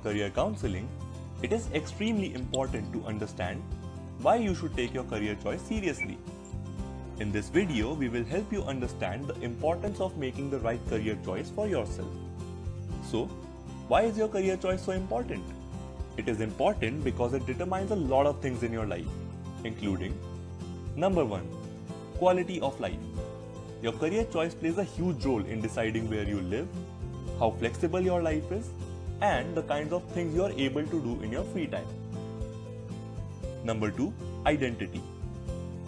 career counseling, it is extremely important to understand why you should take your career choice seriously. In this video, we will help you understand the importance of making the right career choice for yourself. So, why is your career choice so important? It is important because it determines a lot of things in your life, including number 1, quality of life. Your career choice plays a huge role in deciding where you live, how flexible your life is, and the kinds of things you are able to do in your free time. Number 2, identity.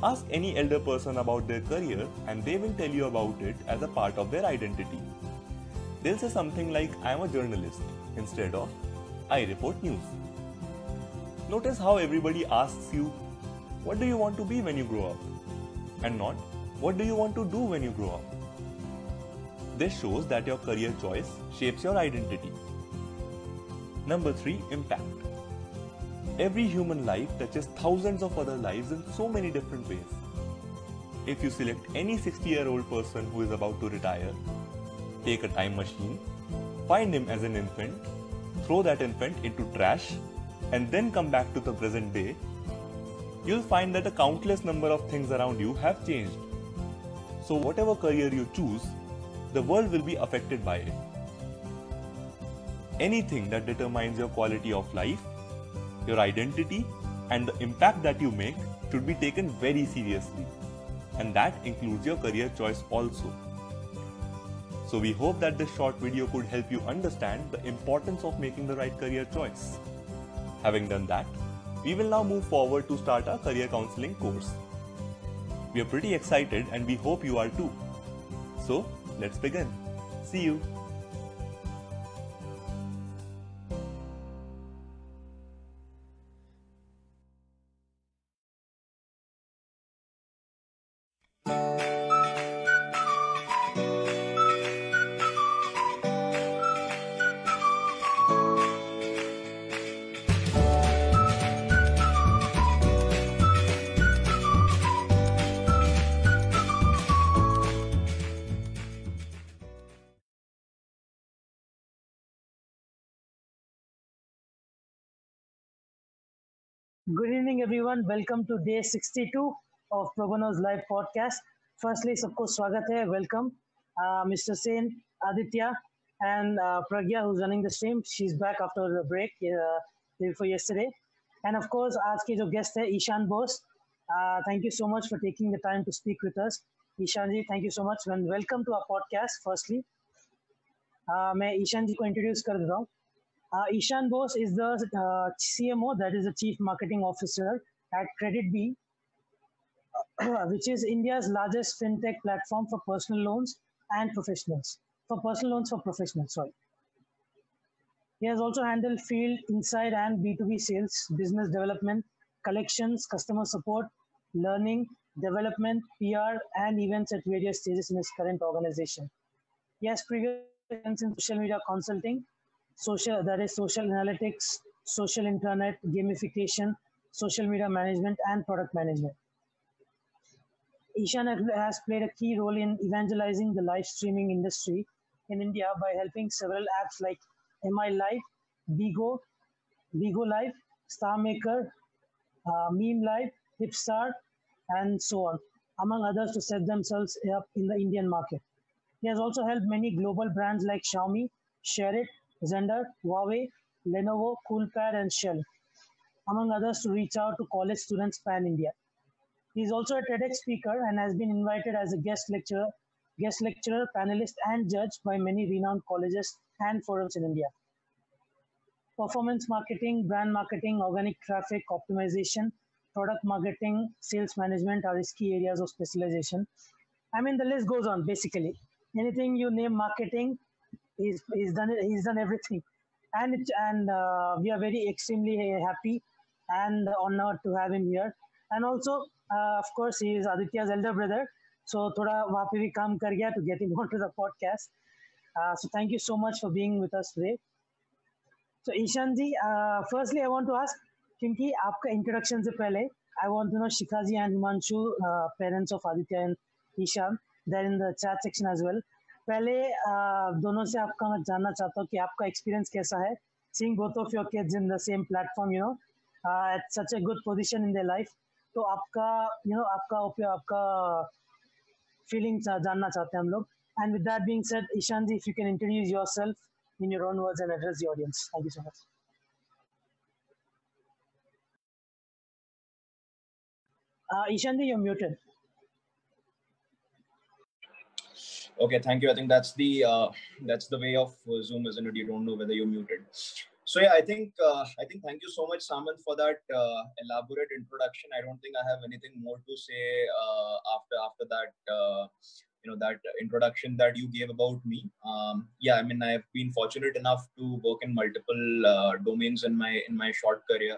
Ask any elder person about their career and they will tell you about it as a part of their identity. They'll say something like, I am a journalist, instead of, I report news. Notice how everybody asks you, what do you want to be when you grow up? And not, what do you want to do when you grow up? This shows that your career choice shapes your identity. Number 3, impact. Every human life touches thousands of other lives in so many different ways. If you select any 60-year-old person who is about to retire, take a time machine, find him as an infant, throw that infant into trash, and then come back to the present day, you'll find that a countless number of things around you have changed. So whatever career you choose, the world will be affected by it. Anything that determines your quality of life, your identity, and the impact that you make should be taken very seriously. And that includes your career choice also. So we hope that this short video could help you understand the importance of making the right career choice. Having done that, we will now move forward to start our career counseling course. We are pretty excited and we hope you are too. So let's begin. See you. Good evening, everyone. Welcome to day 62 of ProBano's live podcast. Firstly, सबको स्वागत है. Welcome, Mr. Sen, Aditya, and Pragya, who's running the stream. She's back after the break day before yesterday. And of course, आज के जो guest है Ishan Bose. Thank you so much for taking the time to speak with us. Ishan ji, thank you so much. And welcome to our podcast. Firstly, मैं ईशान जी को introduce कर देता हूँ. Ishan Bose is the CMO, that is the Chief Marketing Officer at KreditBee, which is India's largest FinTech platform for personal loans and professionals. For personal loans for professionals, sorry. He has also handled field, inside and B2B sales, business development, collections, customer support, learning, development, PR, and events at various stages in his current organization. He has previous experience in social media consulting, social analytics, social internet, gamification, social media management, and product management. Ishan has played a key role in evangelizing the live streaming industry in India by helping several apps like MI Live, Bigo Live, Starmaker, Meme Live, Hypstar, and so on, among others, to set themselves up in the Indian market. He has also helped many global brands like Xiaomi, SHAREit, Xender, Huawei, Lenovo, Coolpad, and Shell, among others, to reach out to college students pan-India. He is also a TEDx speaker and has been invited as a guest lecturer, panelist, and judge by many renowned colleges and forums in India. Performance marketing, brand marketing, organic traffic optimization, product marketing, sales management are his key areas of specialization. I mean, the list goes on, basically. Anything you name marketing, he's done everything, and we are very extremely happy and honored to have him here. And also, of course, he is Aditya's elder brother, so thoda वहाँ पे भी काम कर गया to get him onto the podcast. So thank you so much for being with us today. So Ishan ji, firstly I want to ask, क्योंकि आपका introduction से पहले I want to know Shikha ji and Himanshu, parents of Aditya and Ishan, they're in the chat section as well. पहले दोनों से आपका मैं जानना चाहता हूँ कि आपका एक्सपीरियंस कैसा है seeing both of your kids in the same platform, at such a good position in their life. तो आपका feelings जानना चाहते हैं हम लोग. And with that being said, Ishan ji, if you can introduce yourself in your own words and address the audience. Thank you so much. Ishan ji, you're muted. Okay, thank you. I think that's the way of Zoom, isn't it? You don't know whether you're muted. So yeah, I think thank you so much, Saman, for that elaborate introduction. I don't think I have anything more to say after that. That introduction that you gave about me. Yeah, I mean, I've been fortunate enough to work in multiple domains in my short career.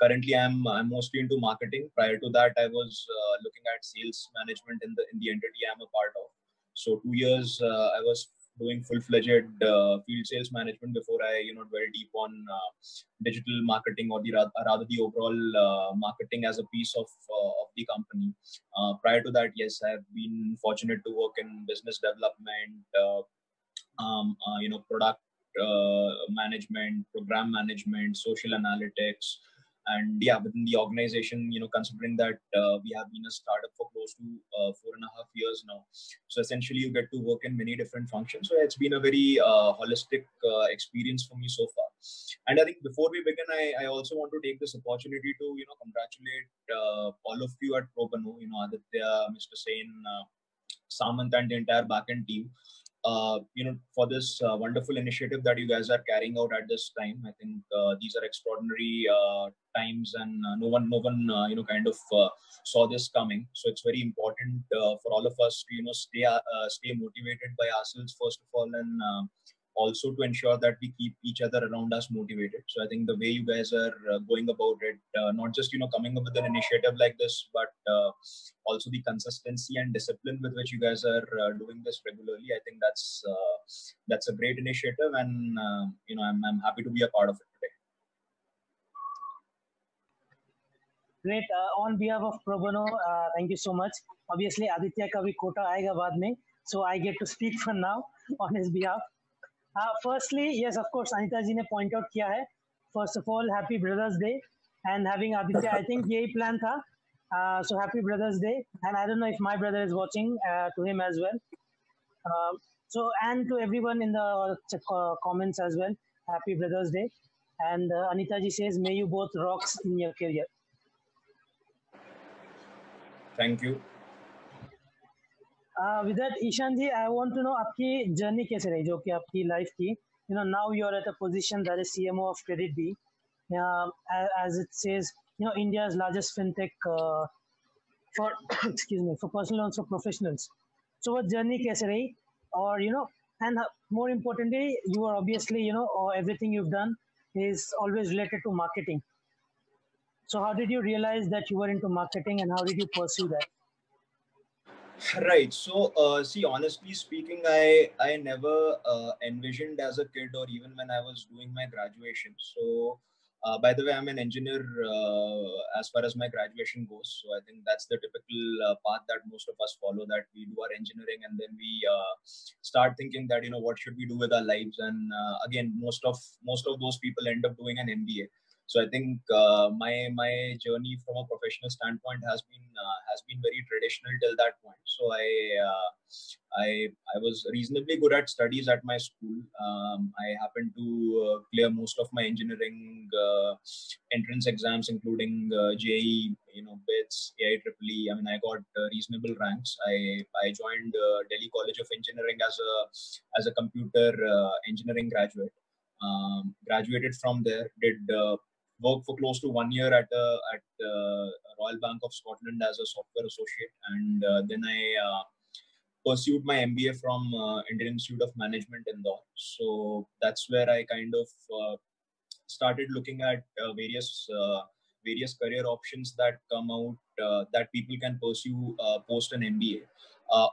Currently, I'm mostly into marketing. Prior to that, I was looking at sales management in the entity I'm a part of. So 2 years I was doing full-fledged field sales management before I dwell deep on digital marketing, or rather the overall marketing as a piece of the company. Prior to that, yes, I've been fortunate to work in business development, product management, program management, social analytics. And yeah, within the organization, considering that we have been a startup for close to 4.5 years now. So essentially you get to work in many different functions. So it's been a very holistic experience for me so far. And I think before we begin, I also want to take this opportunity to, congratulate all of you at ProBano, Aditya, Mr. Sen, Samant, and the entire backend team. For this wonderful initiative that you guys are carrying out at this time. I think these are extraordinary times, and no one kind of saw this coming. So it's very important for all of us to stay motivated by ourselves first of all, and also to ensure that we keep each other around us motivated. So I think the way you guys are going about it, not just coming up with an initiative like this, but also the consistency and discipline with which you guys are doing this regularly. I think that's a great initiative, and I'm happy to be a part of it today. Great. On behalf of ProBano, thank you so much. Obviously, Aditya ka bhi quota aayega baad mein, so I get to speak for now on his behalf. Firstly, yes, of course, Anita ji ne point out kiya hai. First of all, Happy Brothers Day, and having Aditya, I think yahi plan tha. So Happy Brothers Day, and I don't know if my brother is watching, to him as well. So, and to everyone in the comments as well, Happy Brothers Day. And Anita ji says, may you both rocks in your career. Thank you. With that, Ishan ji, I want to know आपकी journey कैसे रही, जो कि आपकी life की. Now you're at a position that is CMO of KreditBee. As it says, India's largest FinTech for for personal loans for professionals. So what journey कैसे रही? Or and more importantly, you are obviously everything you've done is always related to marketing. So how did you realize that you were into marketing, and how did you pursue that? Right. So, see, honestly speaking, I never envisioned as a kid, or even when I was doing my graduation. So, by the way, I'm an engineer as far as my graduation goes. So I think that's the typical path that most of us follow, that we do our engineering and then we start thinking that, what should we do with our lives? And again, most of those people end up doing an MBA. So I think my journey from a professional standpoint has been very traditional till that point. So I was reasonably good at studies at my school. I happened to clear most of my engineering entrance exams, including JEE, BITS, AIEEE. I mean, I got reasonable ranks. I joined Delhi College of Engineering as a computer engineering graduate. Graduated from there, did work for close to 1 year at Royal Bank of Scotland as a software associate, and then I pursued my MBA from Indian Institute of Management in Indore. So that's where I kind of started looking at various career options that come out that people can pursue post an MBA.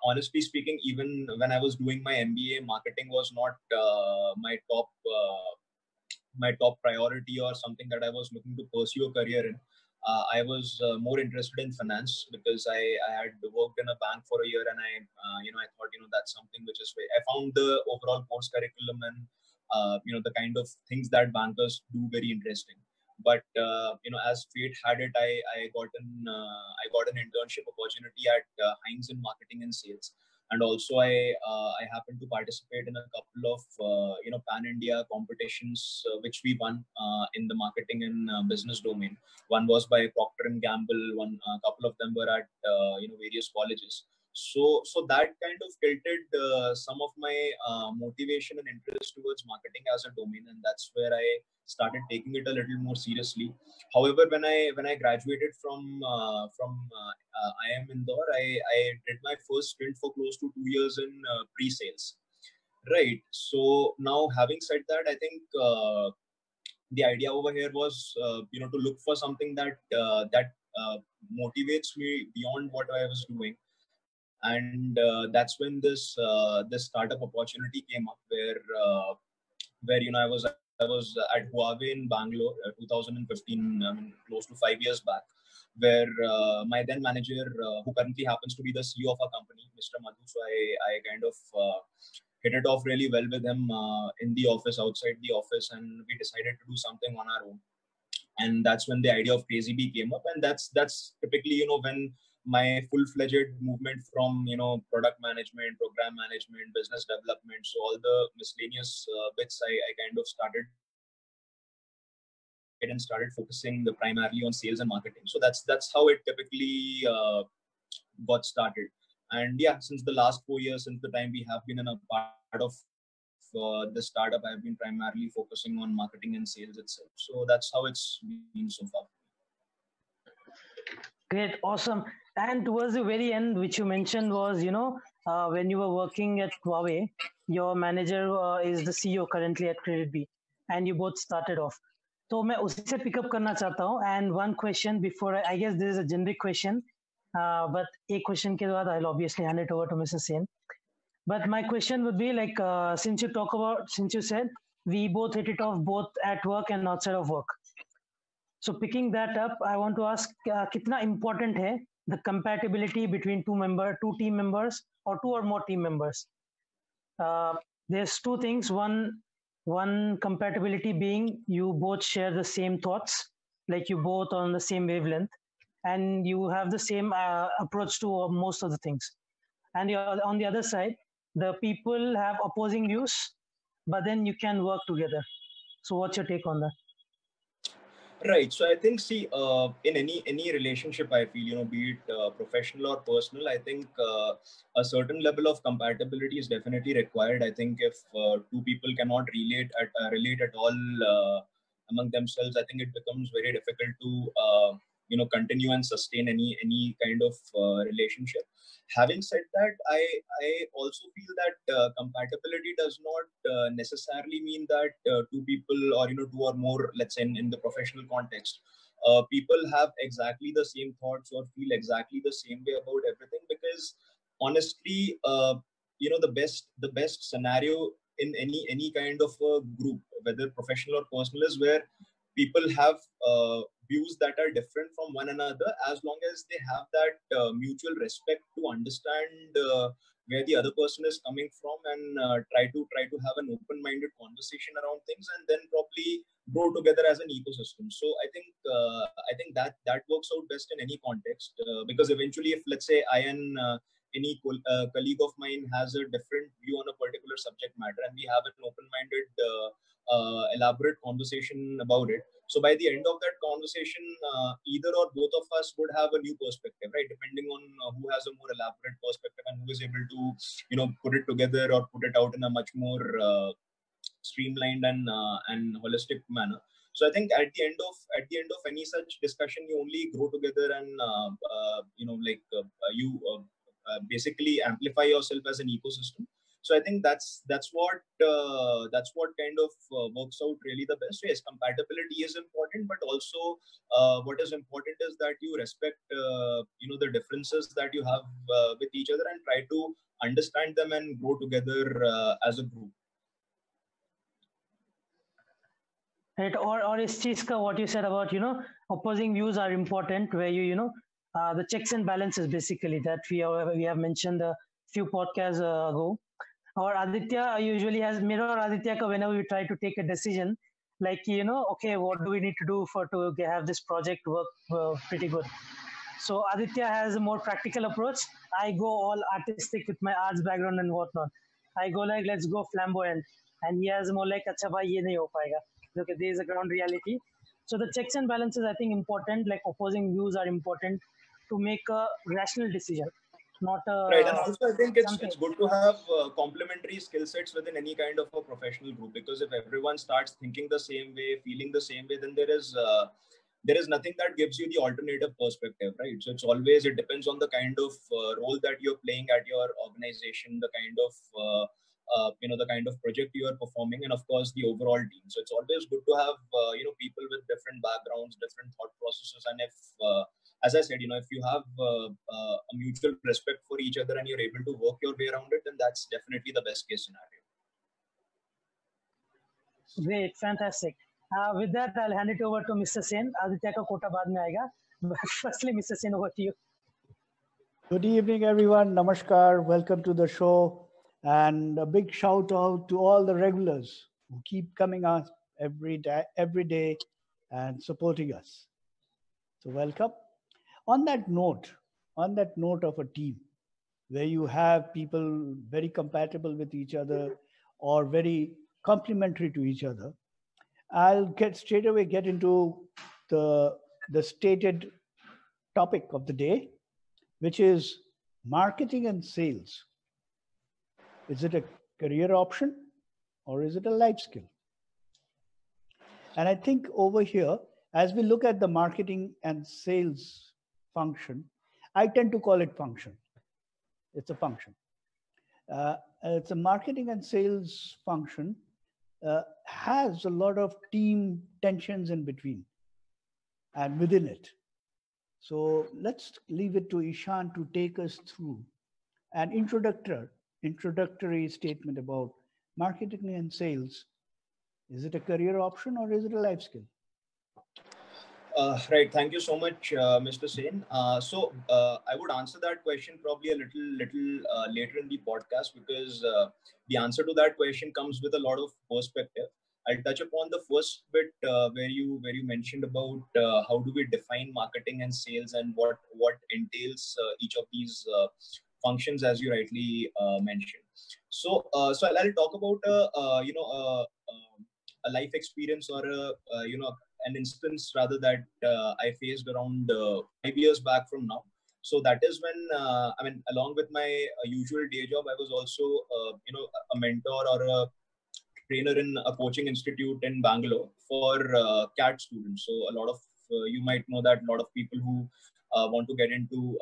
Honestly speaking, even when I was doing my MBA, marketing was not my top priority or something that I was looking to pursue a career in. I was more interested in finance because I had worked in a bank for a year, and I thought that's something which is. I found the overall course curriculum and the kind of things that bankers do very interesting. But as fate had it, I got an internship opportunity at Heinz in marketing and sales, and also I happened to participate in a couple of pan India competitions which we won in the marketing and business domain. One was by Procter and Gamble. A couple of them were at various colleges. So that kind of tilted some of my motivation and interest towards marketing as a domain, and that's where I started taking it a little more seriously. However, when I graduated from IIM Indore, I did my first stint for close to 2 years in pre-sales. Right. So now, having said that, I think the idea over here was to look for something that motivates me beyond what I was doing. And that's when this startup opportunity came up, where I was at Huawei in Bangalore, 2015, close to 5 years back, where my then manager, who currently happens to be the CEO of our company, Mr. Madhu, so I kind of hit it off really well with him in the office, outside the office, and we decided to do something on our own. And that's when the idea of KreditBee came up, and that's typically when my full-fledged movement from product management, program management, business development, so all the miscellaneous bits, I kind of started focusing primarily on sales and marketing. So that's how it typically got started. And yeah, since the last 4 years, since the time we have been in a part of the startup, I've been primarily focusing on marketing and sales itself. So that's how it's been so far. Great, awesome. And towards the very end, which you mentioned was, when you were working at Huawei, your manager is the CEO currently at KreditBee, and you both started off. So मैं उसी से pick up करना चाहता हूँ. And one question before, I guess this is a generic question, but एक question के बाद I'll obviously hand it over to Mrs. Sen. But my question would be like, since you said we both hit it off both at work and outside of work. So picking that up, I want to ask, कितना important है the compatibility between two team members or two or more team members? There's two things. One compatibility being you both share the same thoughts, like you both on the same wavelength, and you have the same approach to most of the things. And on the other side, the people have opposing views, but then you can work together. So what's your take on that? Right. So I think, in any relationship, I feel, be it professional or personal, I think a certain level of compatibility is definitely required. I think if two people cannot relate at all among themselves, I think it becomes very difficult to continue and sustain any kind of relationship. Having said that, I also feel that compatibility does not necessarily mean that two people or two or more, let's say in the professional context, people have exactly the same thoughts or feel exactly the same way about everything. Because honestly, the best scenario in any kind of a group, whether professional or personal, is where people have views that are different from one another, as long as they have that mutual respect to understand where the other person is coming from, and try to have an open-minded conversation around things, and then probably grow together as an ecosystem. So I think that works out best in any context, because eventually, if let's say I and any colleague of mine has a different view on a particular subject matter, and we have an open-minded elaborate conversation about it, so by the end of that conversation, either or both of us would have a new perspective, right? Depending on who has a more elaborate perspective and who is able to put it together or put it out in a much more streamlined and holistic manner. So I think at the end of any such discussion, you only grow together, and basically amplify yourself as an ecosystem. So I think that's what kind of works out really the best. So yes, compatibility is important, but also what is important is that you respect the differences that you have with each other, and try to understand them and grow together as a group. Right, or is Chiska what you said about opposing views are important, where the checks and balances basically that we have mentioned a few podcasts ago. or Aditya usually has mirror Aditya whenever we try to take a decision, like, okay, what do we need to do to have this project work pretty good? So Aditya has a more practical approach. I go all artistic with my arts background and whatnot. I go like, let's go flamboyant. And he has more like, acha bhai, ye nahi ho payega. Okay, there is a ground reality. So the checks and balances, I think, important, like opposing views are important to make a rational decision, not Right, and also I think it's something. good to have complementary skill sets within any kind of a professional group, because if everyone starts thinking the same way, feeling the same way, then there is nothing that gives you the alternative perspective, right? So it depends on the kind of role that you're playing at your organization, the kind of the kind of project you are performing, and of course the overall team. So it's always good to have people with different backgrounds, different thought processes, and if as I said, if you have a mutual respect for each other and you're able to work your way around it, then that's definitely the best case scenario. Great, fantastic. With that, I'll hand it over to Mr. Sen. Aditya ka kota baad mein aayega. But firstly, Mr. Sen, over to you. Good evening, everyone. Namaskar. Welcome to the show. And a big shout out to all the regulars who keep coming us every day and supporting us. So welcome. On that note of a team where you have people very compatible with each other or very complementary to each other, I'll straight away get into the stated topic of the day, which is marketing and sales. Is it a career option or is it a life skill? And I think over here, as we look at the marketing and sales function, I tend to call it function. It's a function. It's a marketing and sales function has a lot of team tensions in between and within it. So let's leave it to Ishan to take us through an introductory statement about marketing and sales. Is it a career option or is it a life skill? Right. Thank you so much, Mr. Sen. So I would answer that question probably a little later in the podcast, because the answer to that question comes with a lot of perspective. I'll touch upon the first bit where you mentioned about how do we define marketing and sales and what entails each of these functions, as you rightly mentioned. So I'll talk about a life experience or an instance rather that I faced around 5 years back from now. So that is when along with my usual day job, I was also a mentor or a trainer in a coaching institute in Bangalore for CAT students. So a lot of you might know that a lot of people who want to get into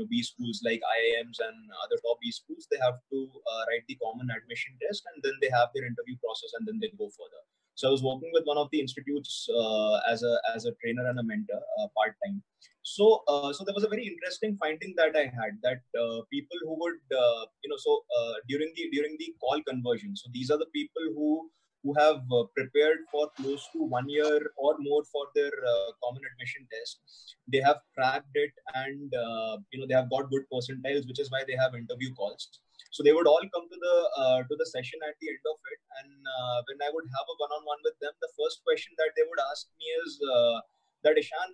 B schools like IIMs and other top B schools, they have to write the common admission test, and then they have their interview process, and then they go further. So I was working with one of the institutes as a trainer and a mentor part time. So there was a very interesting finding that I had, that people who would during the call conversion. So these are the people who have prepared for close to 1 year or more for their common admission test. They have cracked it, and they have got good percentiles, which is why they have interview calls. So they would all come to the session at the end of it, and when I would have a one-on-one with them, the first question that they would ask me is that, Ishan,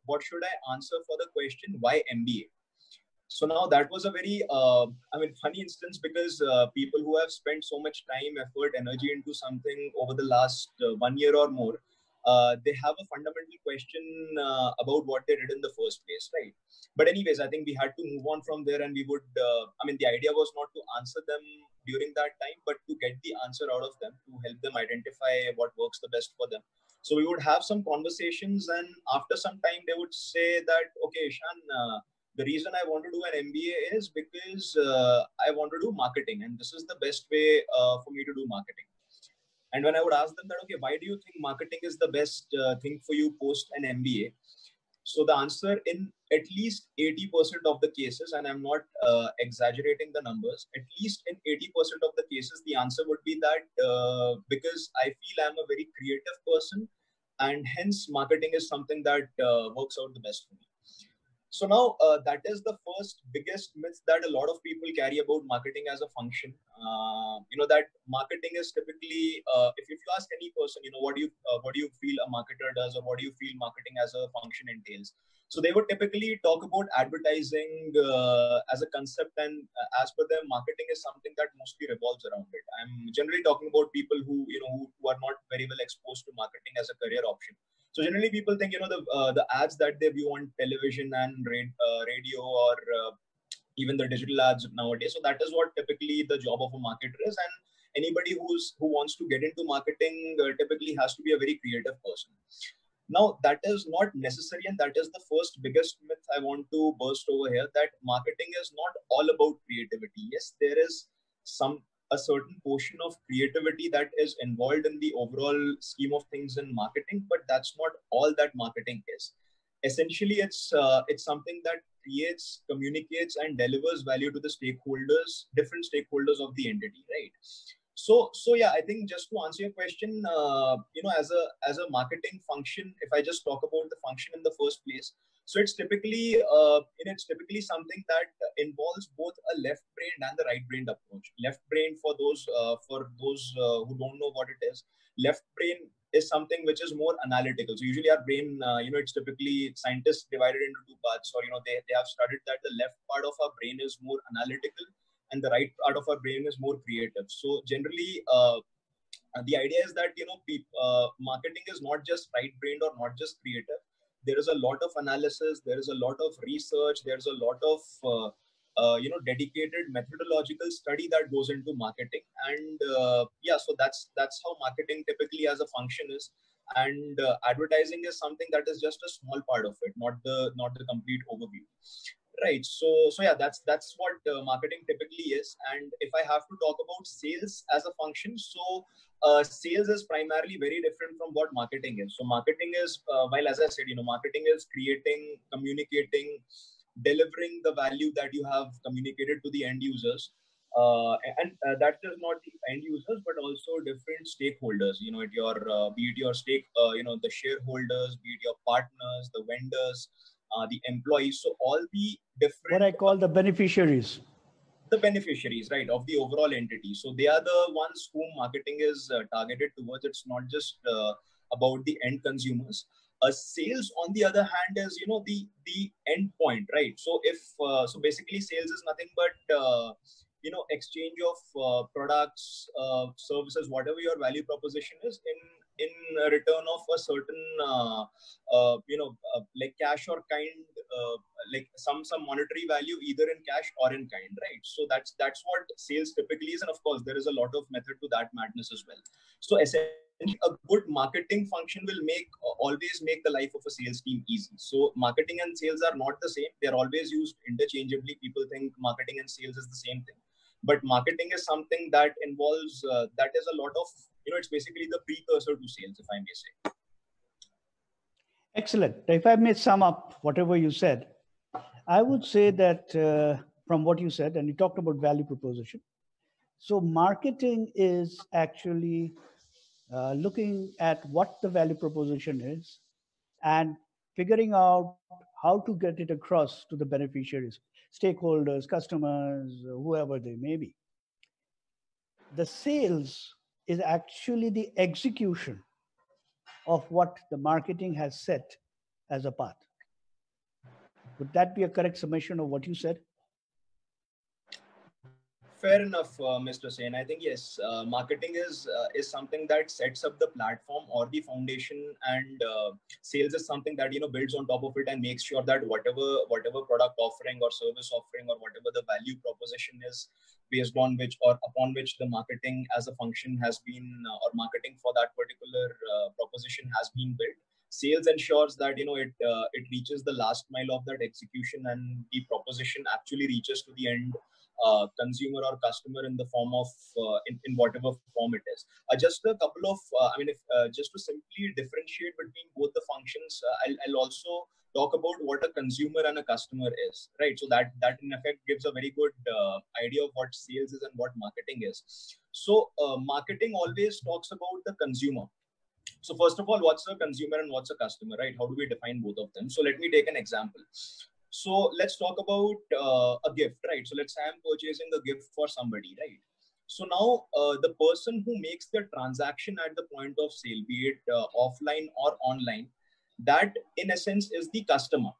what should I answer for the question, why MBA? So now that was a very funny instance, because people who have spent so much time, effort, energy into something over the last 1 year or more, they have a fundamental question about what they did in the first place, right? But anyways, I think we had to move on from there, and we would, the idea was not to answer them during that time, but to get the answer out of them, to help them identify what works the best for them. So we would have some conversations, and after some time, they would say that, okay, Ishan, the reason I want to do an MBA is because I want to do marketing, and this is the best way for me to do marketing. And when I would ask them that, okay, why do you think marketing is the best thing for you post an MBA? So the answer, in at least 80% of the cases, and I'm not exaggerating the numbers, at least in 80% of the cases, the answer would be that because I feel I'm a very creative person, and hence marketing is something that works out the best for me. So now that is the first biggest myth that a lot of people carry about marketing as a function. That marketing is typically, if you ask any person, what do you feel a marketer does, or what do you feel marketing as a function entails? So they would typically talk about advertising as a concept, and as per them, marketing is something that mostly revolves around it. I'm generally talking about people who are not very well exposed to marketing as a career option. So generally, people think the ads that they view on television and radio, or even the digital ads nowadays. So that is what typically the job of a marketer is, and anybody who wants to get into marketing typically has to be a very creative person. Now, that is not necessary, and that is the first biggest myth I want to burst over here, that marketing is not all about creativity. Yes, there is a certain portion of creativity that is involved in the overall scheme of things in marketing, but that's not all that marketing is. Essentially, it's something that creates, communicates, and delivers value to the stakeholders, different stakeholders of the entity, right? So yeah, I think just to answer your question, as a marketing function, if I just talk about the function in the first place, so it's typically something that involves both a left-brained and the right-brained approach. Left-brained, for those who don't know what it is, left brain is something which is more analytical. So usually our brain, it's typically scientists divided into two parts, or they have studied that the left part of our brain is more analytical, and the right part of our brain is more creative. So generally, the idea is that marketing is not just right-brained or not just creative. There is a lot of analysis, there is a lot of research, there's a lot of dedicated methodological study that goes into marketing, and so that's how marketing typically as a function is. And advertising is something that is just a small part of it, not the complete overview. Right. So yeah, that's what marketing typically is. And if I have to talk about sales as a function, so sales is primarily very different from what marketing is. So marketing is, while as I said, marketing is creating, communicating, delivering the value that you have communicated to the end users. And that is not the end users, but also different stakeholders. Be it your the shareholders, be it your partners, the vendors, the employees. So all the different, what I call the beneficiaries. The beneficiaries, right, of the overall entity. So they are the ones whom marketing is targeted towards. It's not just about the end consumers. Sales, on the other hand, is the end point, right? So if so basically sales is nothing but exchange of products, services, whatever your value proposition is, in return of a certain like cash or kind, like some monetary value, either in cash or in kind, right? So that's what sales typically is. And of course there is a lot of method to that madness as well. So essentially, a good marketing function will always make the life of a sales team easy. So marketing and sales are not the same. They're always used interchangeably. People think marketing and sales is the same thing, but marketing is something that involves that is a lot of, it's basically the precursor to sales, if I may say. Excellent. If I may sum up whatever you said, I would say that from what you said, and you talked about value proposition. So marketing is actually looking at what the value proposition is and figuring out how to get it across to the beneficiaries, stakeholders, customers, whoever they may be. The sales is actually the execution of what the marketing has set as a path. Would that be a correct summation of what you said? Fair enough, Mr. Sen. I think yes, marketing is something that sets up the platform or the foundation, and sales is something that builds on top of it and makes sure that whatever product offering or service offering or whatever the value proposition is, based on which or upon which the marketing as a function has been, or marketing for that particular proposition has been built. Sales ensures that it reaches the last mile of that execution, and the proposition actually reaches to the end consumer or customer in the form of in whatever form it is. Just a couple of just to simply differentiate between both the functions, I'll also talk about what a consumer and a customer is, right? So that in effect gives a very good idea of what sales is and what marketing is. So marketing always talks about the consumer. So first of all, what's a consumer and what's a customer, right? How do we define both of them? So let me take an example. So let's talk about a gift, right? So let's say I'm purchasing a gift for somebody, right? So now the person who makes the transaction at the point of sale, be it offline or online, that in essence is the customer,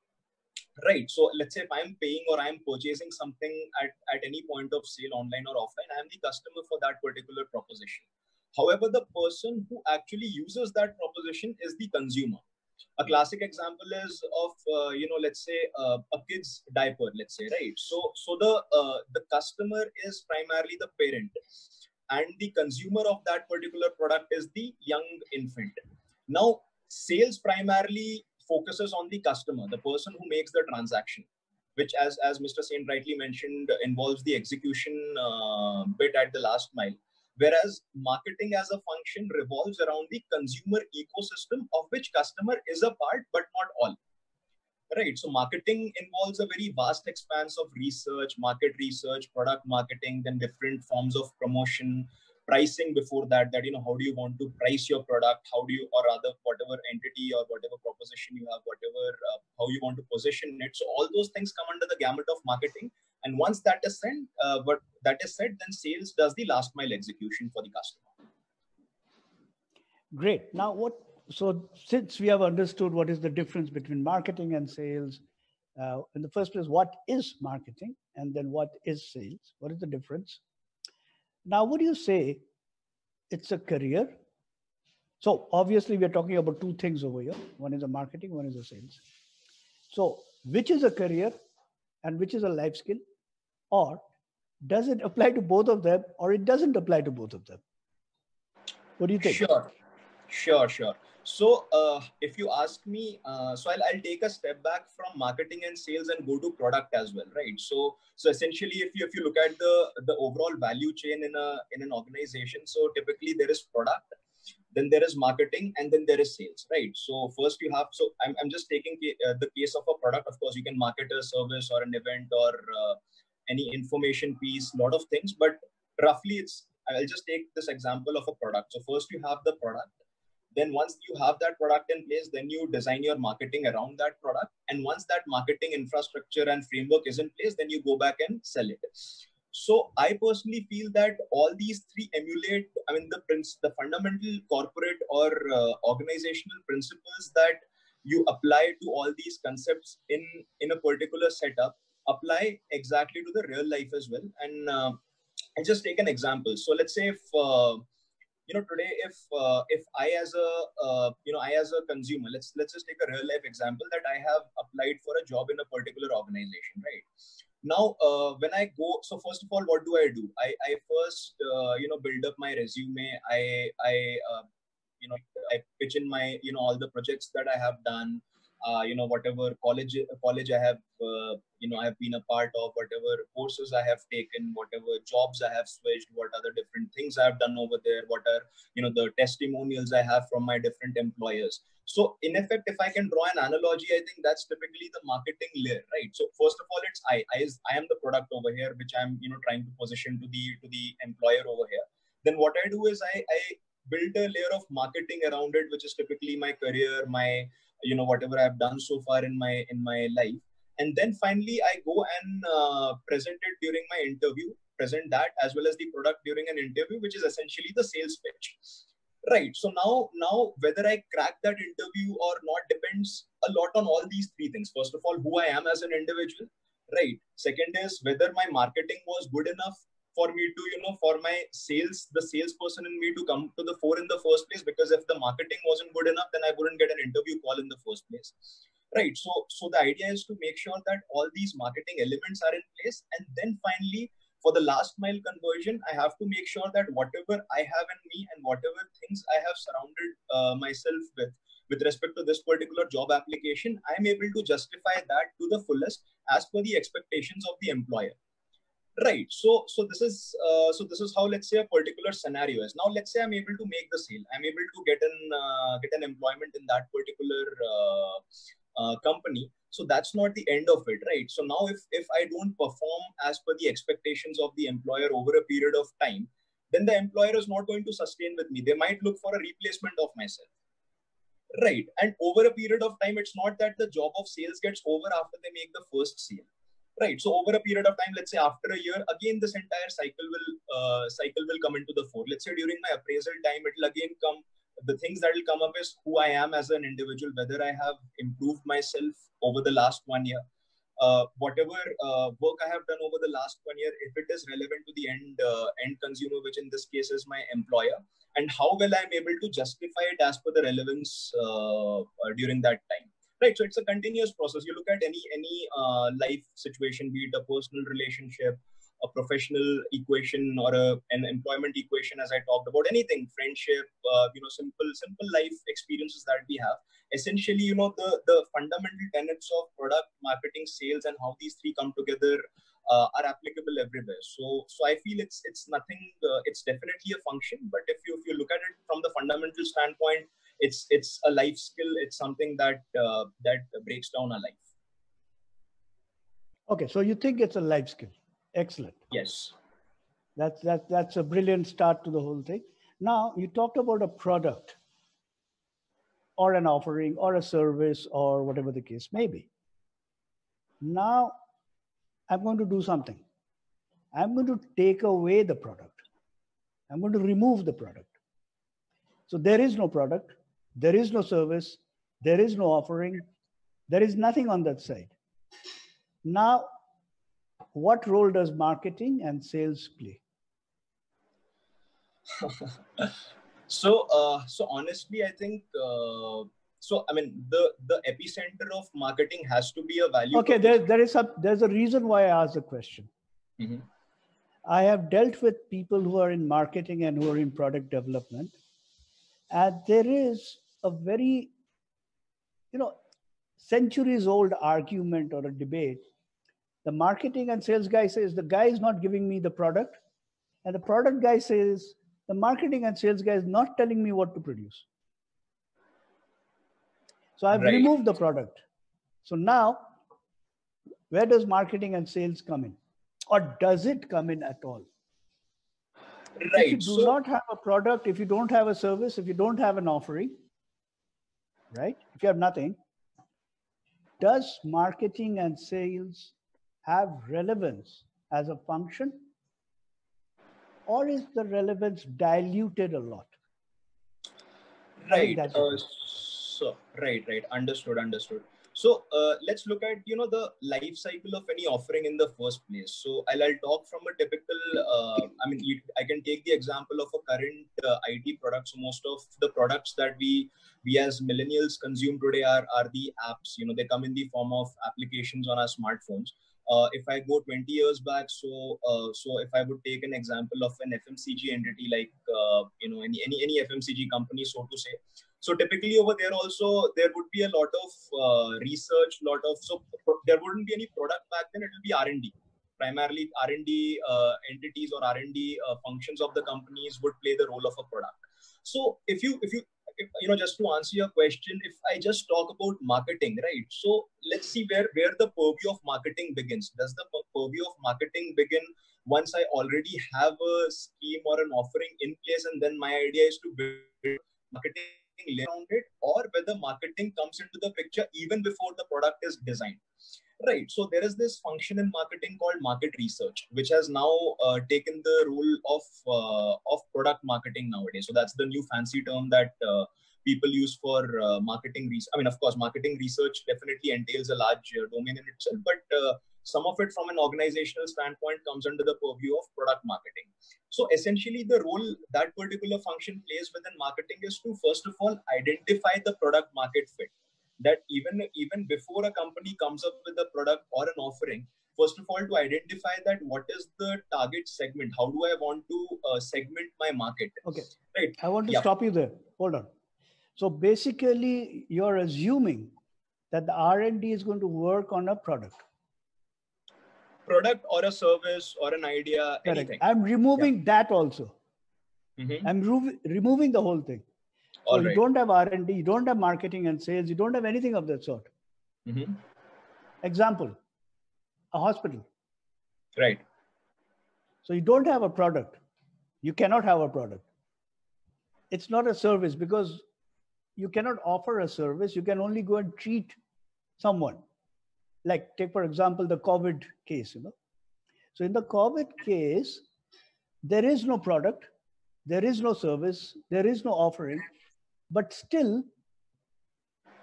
right? So let's say if I'm paying or I'm purchasing something at any point of sale, online or offline, I'm the customer for that particular proposition. However, the person who actually uses that proposition is the consumer. A classic example is of let's say a kid's diaper, let's say, right? So the customer is primarily the parent, and the consumer of that particular product is the young infant. Now sales primarily focuses on the customer, the person who makes the transaction, which as Mr. Sain rightly mentioned involves the execution bit at the last mile. Whereas marketing as a function revolves around the consumer ecosystem, of which customer is a part, but not all. Right. So marketing involves a very vast expanse of research, market research, product marketing, then different forms of promotion, pricing before that, how do you want to price your product? How do you, or rather whatever entity or whatever proposition you have, whatever, how you want to position it. So all those things come under the gamut of marketing. And once that is said, then sales does the last mile execution for the customer. Great. Now, so since we have understood what is the difference between marketing and sales, in the first place, what is marketing? And then what is sales? What is the difference? Now, would you say it's a career? So obviously, we're talking about two things over here. One is a marketing, one is a sales. So which is a career and which is a life skill? Or does it apply to both of them, or it doesn't apply to both of them? What do you think? Sure. So if you ask me, so I'll take a step back from marketing and sales and go to product as well, right? So essentially, if you look at the overall value chain in an organization, so typically there is product, then there is marketing, and then there is sales, right? So first you have, so I'm just taking the case of a product. Of course, you can market a service or an event or any information piece, lot of things, but roughly I'll just take this example of a product. So first you have the product. Then once you have that product in place, then you design your marketing around that product. And once that marketing infrastructure and framework is in place, then you go back and sell it. So I personally feel that all these three emulate, the fundamental corporate or organizational principles that you apply to all these concepts in a particular setup apply exactly to the real life as well. And I'll just take an example. So let's say if today if I as a consumer, let's just take a real life example that I have applied for a job in a particular organization, right? Now when I go, so first of all, what do? I first build up my resume. I pitch in my all the projects that I have done, whatever college I have I have been a part of, whatever courses I have taken, whatever jobs I have switched, what are the different things I have done over there, what are the testimonials I have from my different employers. So in effect, if I can draw an analogy, I think that's typically the marketing layer, right? So first of all, it's I am the product over here, which I'm trying to position to the employer over here. Then what I do is I build a layer of marketing around it, which is typically my career, my whatever I've done so far in my life. And then finally I go and present it during my interview, present that as well as the product during an interview, which is essentially the sales pitch. Right. So now whether I crack that interview or not depends a lot on all these three things. First of all, who I am as an individual. Right. Second is whether my marketing was good enough for me to, for my the salesperson in me to come to the fore in the first place. Because if the marketing wasn't good enough, then I wouldn't get an interview call in the first place. Right. So the idea is to make sure that all these marketing elements are in place. And then finally, for the last mile conversion, I have to make sure that whatever I have in me and whatever things I have surrounded myself with respect to this particular job application, I'm able to justify that to the fullest as per the expectations of the employer. Right. So this is how, let's say, a particular scenario is. Now, let's say I'm able to make the sale. I'm able to get an employment in that particular company. So that's not the end of it, right? So now if I don't perform as per the expectations of the employer over a period of time, then the employer is not going to sustain with me. They might look for a replacement of myself. Right. And over a period of time, it's not that the job of sales gets over after they make the first sale. Right. So over a period of time, let's say after a year, again, this entire cycle will come into the fore. Let's say during my appraisal time, it will again come. The things that will come up is who I am as an individual, whether I have improved myself over the last 1 year. Whatever work I have done over the last 1 year, if it is relevant to the end consumer, which in this case is my employer, and how well I'm able to justify it as per the relevance during that time. Right, so it's a continuous process. You look at any life situation, be it a personal relationship, a professional equation, or an employment equation, as I talked about, anything, friendship, simple life experiences that we have. Essentially, the fundamental tenets of product, marketing, sales, and how these three come together are applicable everywhere. So I feel it's nothing. It's definitely a function, but if you look at it from the fundamental standpoint, it's a life skill. It's something that breaks down our life. Okay, so you think it's a life skill? Excellent. Yes. That's a brilliant start to the whole thing. Now you talked about a product, or an offering, or a service, or whatever the case may be. Now I'm going to do something. I'm going to take away the product. I'm going to remove the product. So there is no product, there is no service, there is no offering, there is nothing on that side. Now, what role does marketing and sales play? So honestly, I think, the epicenter of marketing has to be a value. Okay, there's a reason why I asked the question. Mm-hmm. I have dealt with people who are in marketing and who are in product development. And there is a very, centuries old argument or a debate. The marketing and sales guy says, the guy is not giving me the product. And the product guy says, the marketing and sales guy is not telling me what to produce. So I've removed the product. So now, where does marketing and sales come in? Or does it come in at all? Right. If you do not have a product, if you don't have a service, if you don't have an offering, right? If you have nothing, does marketing and sales have relevance as a function? Or is the relevance diluted a lot? Right. Right. Understood. So let's look at the life cycle of any offering in the first place. So I'll talk from a typical. I can take the example of a current IT product. So most of the products that we as millennials consume today are the apps. They come in the form of applications on our smartphones. If I go 20 years back, so if I would take an example of an FMCG entity like any FMCG company, so to say. So typically over there also there would be a lot of research, there wouldn't be any product back then. It will be R&D. Primarily R&D entities or R&D functions of the companies would play the role of a product. So if you just to answer your question, if I just talk about marketing, right? So let's see where the purview of marketing begins. Does the purview of marketing begin once I already have a scheme or an offering in place, and then my idea is to build marketing around it, or whether marketing comes into the picture even before the product is designed? Right. So there is this function in marketing called market research, which has now taken the role of product marketing nowadays. So that's the new fancy term that people use for marketing research. I mean, of course, marketing research definitely entails a large domain in itself, but some of it from an organizational standpoint comes under the purview of product marketing. So essentially the role that particular function plays within marketing is to, first of all, identify the product market fit. That even before a company comes up with a product or an offering, first of all, to identify that what is the target segment, how do I want to segment my market? Okay, right. I want to stop you there. Hold on. So basically, you're assuming that the R&D is going to work on a product or a service or an idea. Correct. Anything. I'm removing that also. Mm-hmm. I'm removing the whole thing. So you don't have R&D, you don't have marketing and sales, you don't have anything of that sort. Mm-hmm. Example, a hospital. Right. So you don't have a product. You cannot have a product. It's not a service because you cannot offer a service. You can only go and treat someone. Like take, for example, the COVID case, So in the COVID case, there is no product, there is no service, there is no offering, but still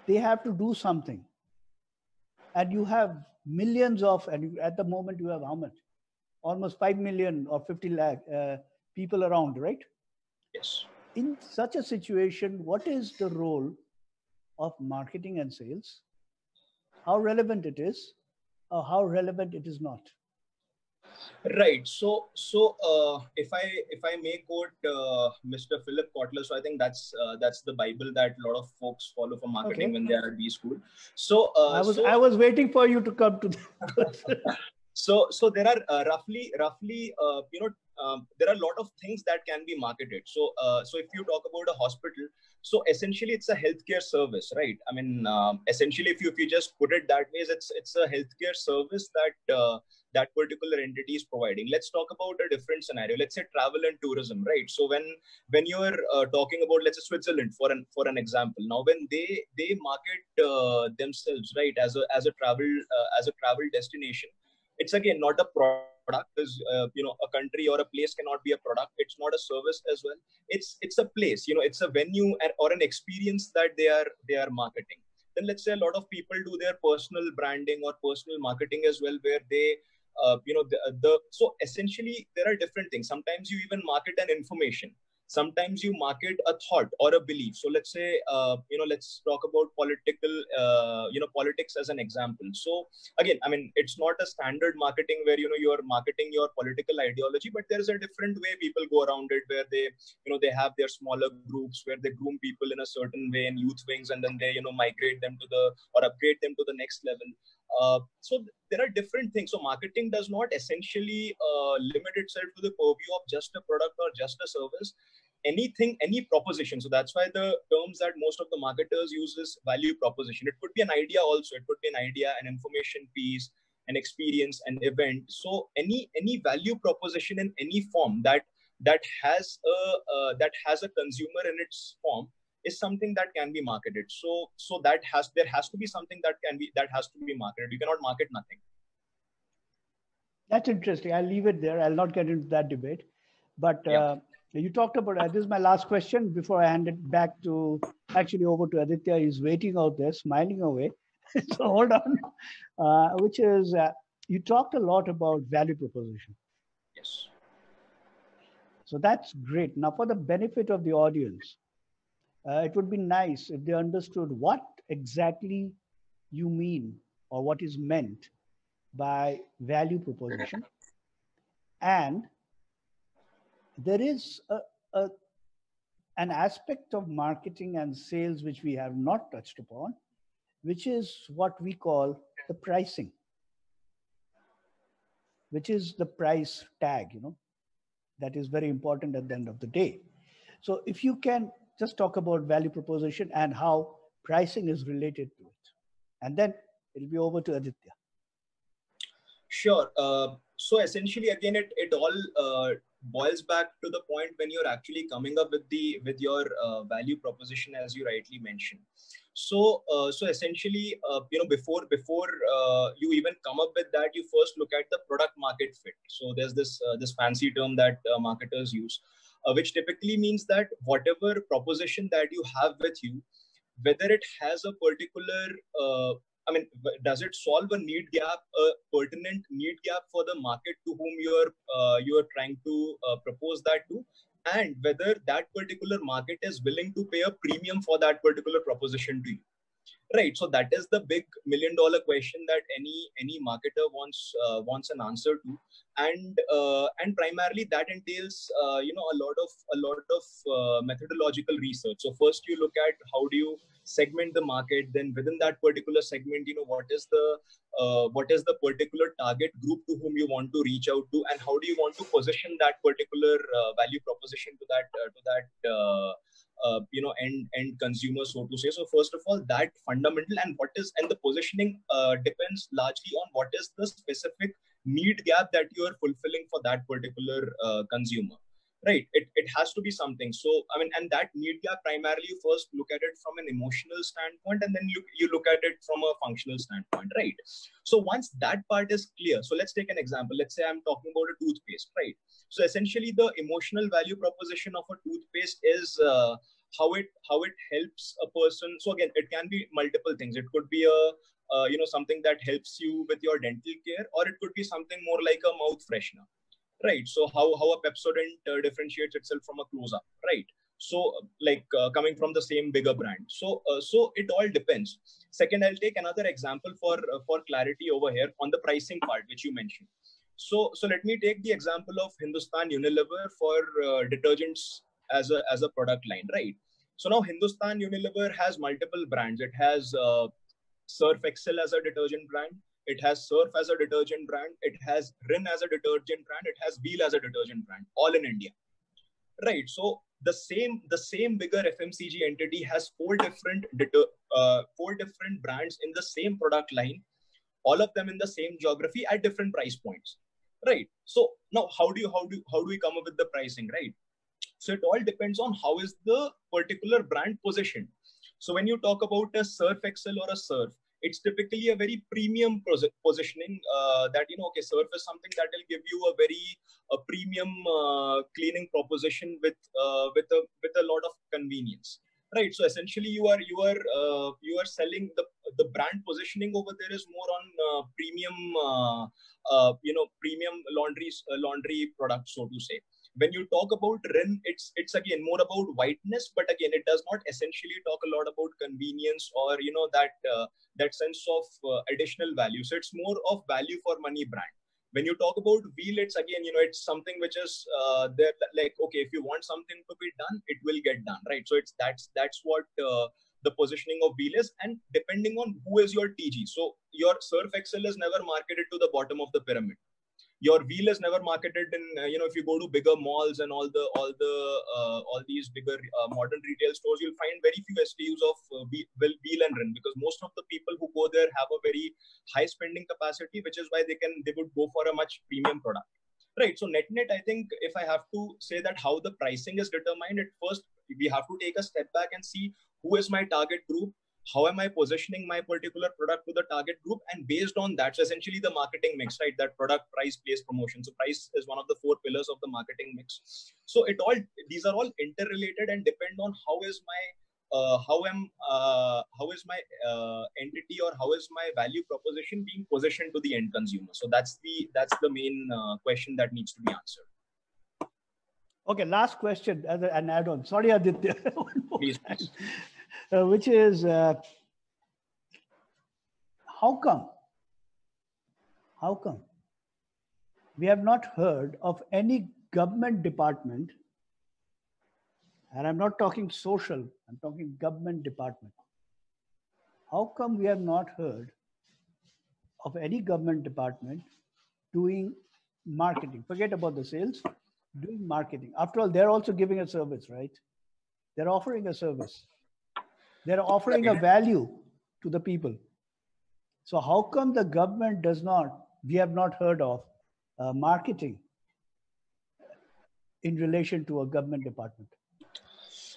they have to do something. And you have millions of, and at the moment you have how much? Almost 5 million or 50 lakh people around, right? Yes. In such a situation, what is the role of marketing and sales? How relevant it is, or how relevant it is not? Right. So if I may quote Mr. Philip Kotler, so I think that's the Bible that a lot of folks follow for marketing when they are at B school. So I was waiting for you to come to that. So there are roughly there are a lot of things that can be marketed. So if you talk about a hospital, so essentially it's a healthcare service, right? I mean, essentially if you just put it that way, it's a healthcare service that that particular entity is providing. Let's talk about a different scenario. Let's say travel and tourism, right? So when you're talking about, let's say, Switzerland for an example, now when they market themselves, right, as a travel destination, it's again not a product. Because a country or a place cannot be a product. It's not a service as well. It's a place. It's a venue or an experience that they are marketing. Then let's say a lot of people do their personal branding or personal marketing as well, where they so essentially there are different things. Sometimes you even market an information. Sometimes you market a thought or a belief. So let's say, let's talk about politics as an example. So again, I mean, it's not a standard marketing where, you are marketing your political ideology, but there's a different way people go around it, where they have their smaller groups where they groom people in a certain way in youth wings, and then they, migrate them or upgrade them to the next level. So there are different things. So marketing does not essentially limit itself to the purview of just a product or just a service. Anything, any proposition. So that's why the terms that most of the marketers use is value proposition. It could be an idea also. It could be an idea, an information piece, an experience, an event. So any value proposition in any form that has a consumer in its form is something that can be marketed. So there has to be something that has to be marketed. You cannot market nothing. That's interesting. I'll leave it there. I'll not get into that debate. But you talked about, this is my last question before I hand it back over to Aditya. He's waiting out there, smiling away. So hold on. Which is, you talked a lot about value proposition. Yes. So that's great. Now for the benefit of the audience, it would be nice if they understood what exactly you mean or what is meant by value proposition. And there is an aspect of marketing and sales which we have not touched upon, which is what we call the pricing, which is the price tag, that is very important at the end of the day. So if you can just talk about value proposition and how pricing is related to it. And then it'll be over to Aditya. Sure. So essentially, again, it all boils back to the point when you're actually coming up with your value proposition, as you rightly mentioned. So essentially, before you even come up with that, you first look at the product market fit. So there's this fancy term that marketers use, which typically means that whatever proposition that you have with you, whether it has a particular does it solve a need gap, a pertinent need gap for the market to whom you are trying to propose that to, and whether that particular market is willing to pay a premium for that particular proposition to you. Right. So that is the big $1 million question that any marketer wants an answer to, and primarily that entails a lot of methodological research. So first you look at how do you segment the market, then within that particular segment, what is the particular target group to whom you want to reach out to, and how do you want to position that particular value proposition to that end consumer, so to say. So first of all, that fundamental and the positioning depends largely on what is the specific need gap that you are fulfilling for that particular consumer, right? It has to be something. So, I mean, and that need gap primarily you first look at it from an emotional standpoint, and then you look at it from a functional standpoint, right? So once that part is clear, so let's take an example. Let's say I'm talking about a toothpaste, right? So essentially the emotional value proposition of a toothpaste is how it helps a person. So again, it can be multiple things. It could be a something that helps you with your dental care, or it could be something more like a mouth freshener, right? So how a Pepsodent differentiates itself from a close-up, right? So coming from the same bigger brand. So it all depends. Second, I'll take another example for clarity over here on the pricing part, which you mentioned. So let me take the example of Hindustan Unilever for detergents as a product line, right? So now Hindustan Unilever has multiple brands. It has Surf Excel as a detergent brand. It has Surf as a detergent brand. It has Rin as a detergent brand. It has Wheel as a detergent brand, all in India, right? So the same bigger FMCG entity has four different brands in the same product line, all of them in the same geography at different price points, right? So now how do we come up with the pricing, right? So it all depends on how is the particular brand positioned. So when you talk about a Surf Excel or a Surf, it's typically a very premium positioning that, okay, Surf is something that will give you a very premium cleaning proposition with a lot of convenience, right? So essentially you are selling the brand positioning over there is more on premium laundry products, so to say. When you talk about Rin, it's again more about whiteness, but again, it does not essentially talk a lot about convenience or that sense of additional value. So it's more of value for money brand. When you talk about Wheel, it's again, it's something which is there, like, okay, if you want something to be done, it will get done, right? So that's what the positioning of Wheel is, and depending on who is your TG. So your Surf Excel is never marketed to the bottom of the pyramid. Your Wheel is never marketed in, if you go to bigger malls and all these bigger modern retail stores, you'll find very few SKUs of Wheel and Rin, because most of the people who go there have a very high spending capacity, which is why they would go for a much premium product, right? So net, I think if I have to say that how the pricing is determined, at first we have to take a step back and see who is my target group. How am I positioning my particular product to the target group? And based on that, so essentially the marketing mix, right? That product, price, place, promotion. So price is one of the 4 pillars of the marketing mix. So these are all interrelated and depend on how is my entity, or how is my value proposition being positioned to the end consumer. So that's the main question that needs to be answered. Okay, last question as an add-on. Sorry, Aditya. Please. Which is, how come we have not heard of any government department, and I'm not talking social, I'm talking government department. How come we have not heard of any government department doing marketing? Forget about the sales, doing marketing. After all, they're also giving a service, right? They're offering a service. They're offering a value to the people. So how come the government we have not heard of marketing in relation to a government department?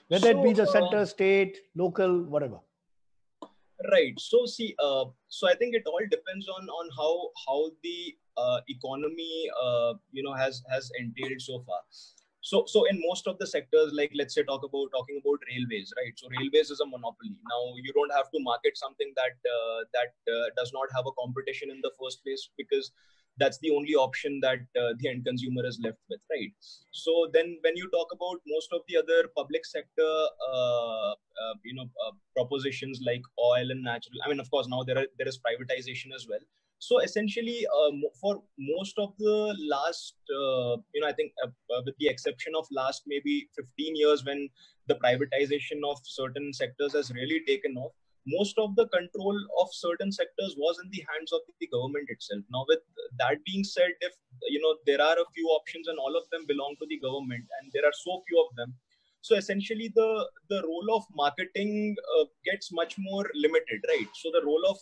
Whether it be the center, state, local, whatever. Right. So see, so I think it all depends on how the economy has entailed so far. So in most of the sectors, like let's say talking about railways, right? So railways is a monopoly. Now you don't have to market something that does not have a competition in the first place, because that's the only option that the end consumer is left with, right? So then when you talk about most of the other public sector propositions like oil and natural, I mean, of course now there is privatization as well. So essentially, for most of the last, I think with the exception of last maybe 15 years, when the privatization of certain sectors has really taken off, most of the control of certain sectors was in the hands of the government itself. Now, with that being said, if there are a few options and all of them belong to the government, and there are so few of them, so essentially the role of marketing gets much more limited, right? So the role of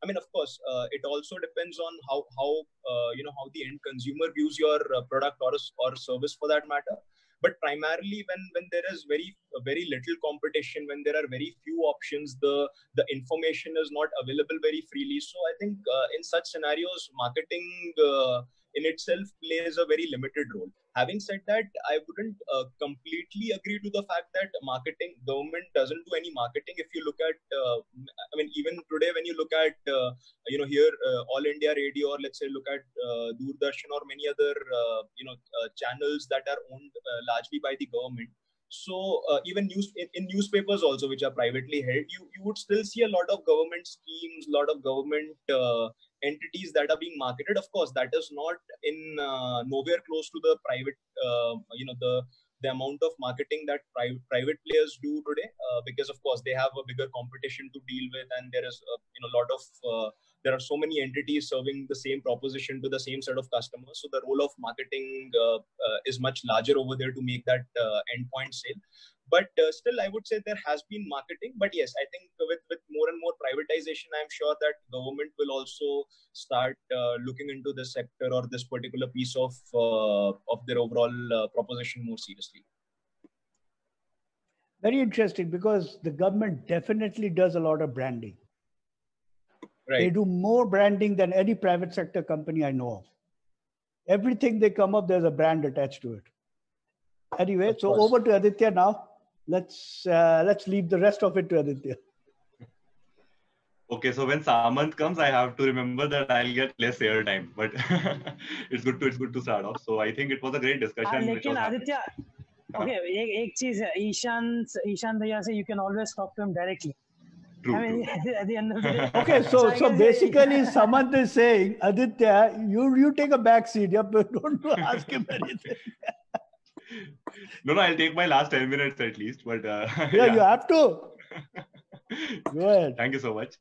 I mean, of course, it also depends on how how the end consumer views your product or service for that matter. But primarily, when there is very little competition, when there are very few options, the information is not available very freely. So I think in such scenarios, marketing in itself plays a very limited role. Having said that, I wouldn't completely agree to the fact that government doesn't do any marketing. If you look at, I mean, even today, when you look at, here, All India Radio, or let's say look at Doordarshan or many other, channels that are owned largely by the government. So even in newspapers also, which are privately held, you would still see a lot of government schemes, a lot of government entities that are being marketed. Of course, that is not in nowhere close to the private, the amount of marketing that private players do today, because of course they have a bigger competition to deal with, and there is a lot of there are so many entities serving the same proposition to the same set of customers. So the role of marketing is much larger over there to make that endpoint sale. But still, I would say there has been marketing. But yes, I think with more and more privatization, I'm sure that government will also start looking into this sector or this particular piece of their overall proposition more seriously. Very interesting, because the government definitely does a lot of branding. Right. They do more branding than any private sector company I know of. Everything they come up, there's a brand attached to it. Anyway, so over to Aditya now. Let's leave the rest of it to Aditya. Okay, so when Samant comes, I have to remember that I'll get less airtime, but it's good to start off. So I think it was a great discussion. लेकिन Aditya, okay, एक चीज है, ईशान भैया से you can always talk to him directly. True, I mean, at the end of the day. Okay, so basically, Samant is saying, Aditya, you take a back seat. Don't ask him anything. No, I'll take my last 10 minutes at least. But yeah, you have to. Go ahead. Thank you so much.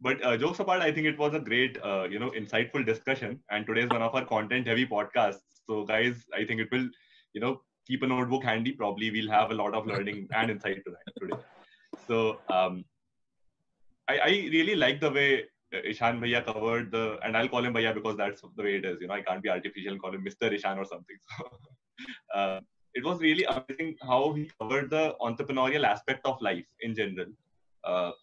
But jokes apart, I think it was a great, insightful discussion. And today is one of our content-heavy podcasts. So, guys, I think it will, keep a notebook handy. Probably we'll have a lot of learning and insight to that today. So, I really like the way Ishan Bhaiya covered and I'll call him Bhaiya because that's the way it is. I can't be artificial and call him Mr. Ishan or something. So, it was really amazing how he covered the entrepreneurial aspect of life in general.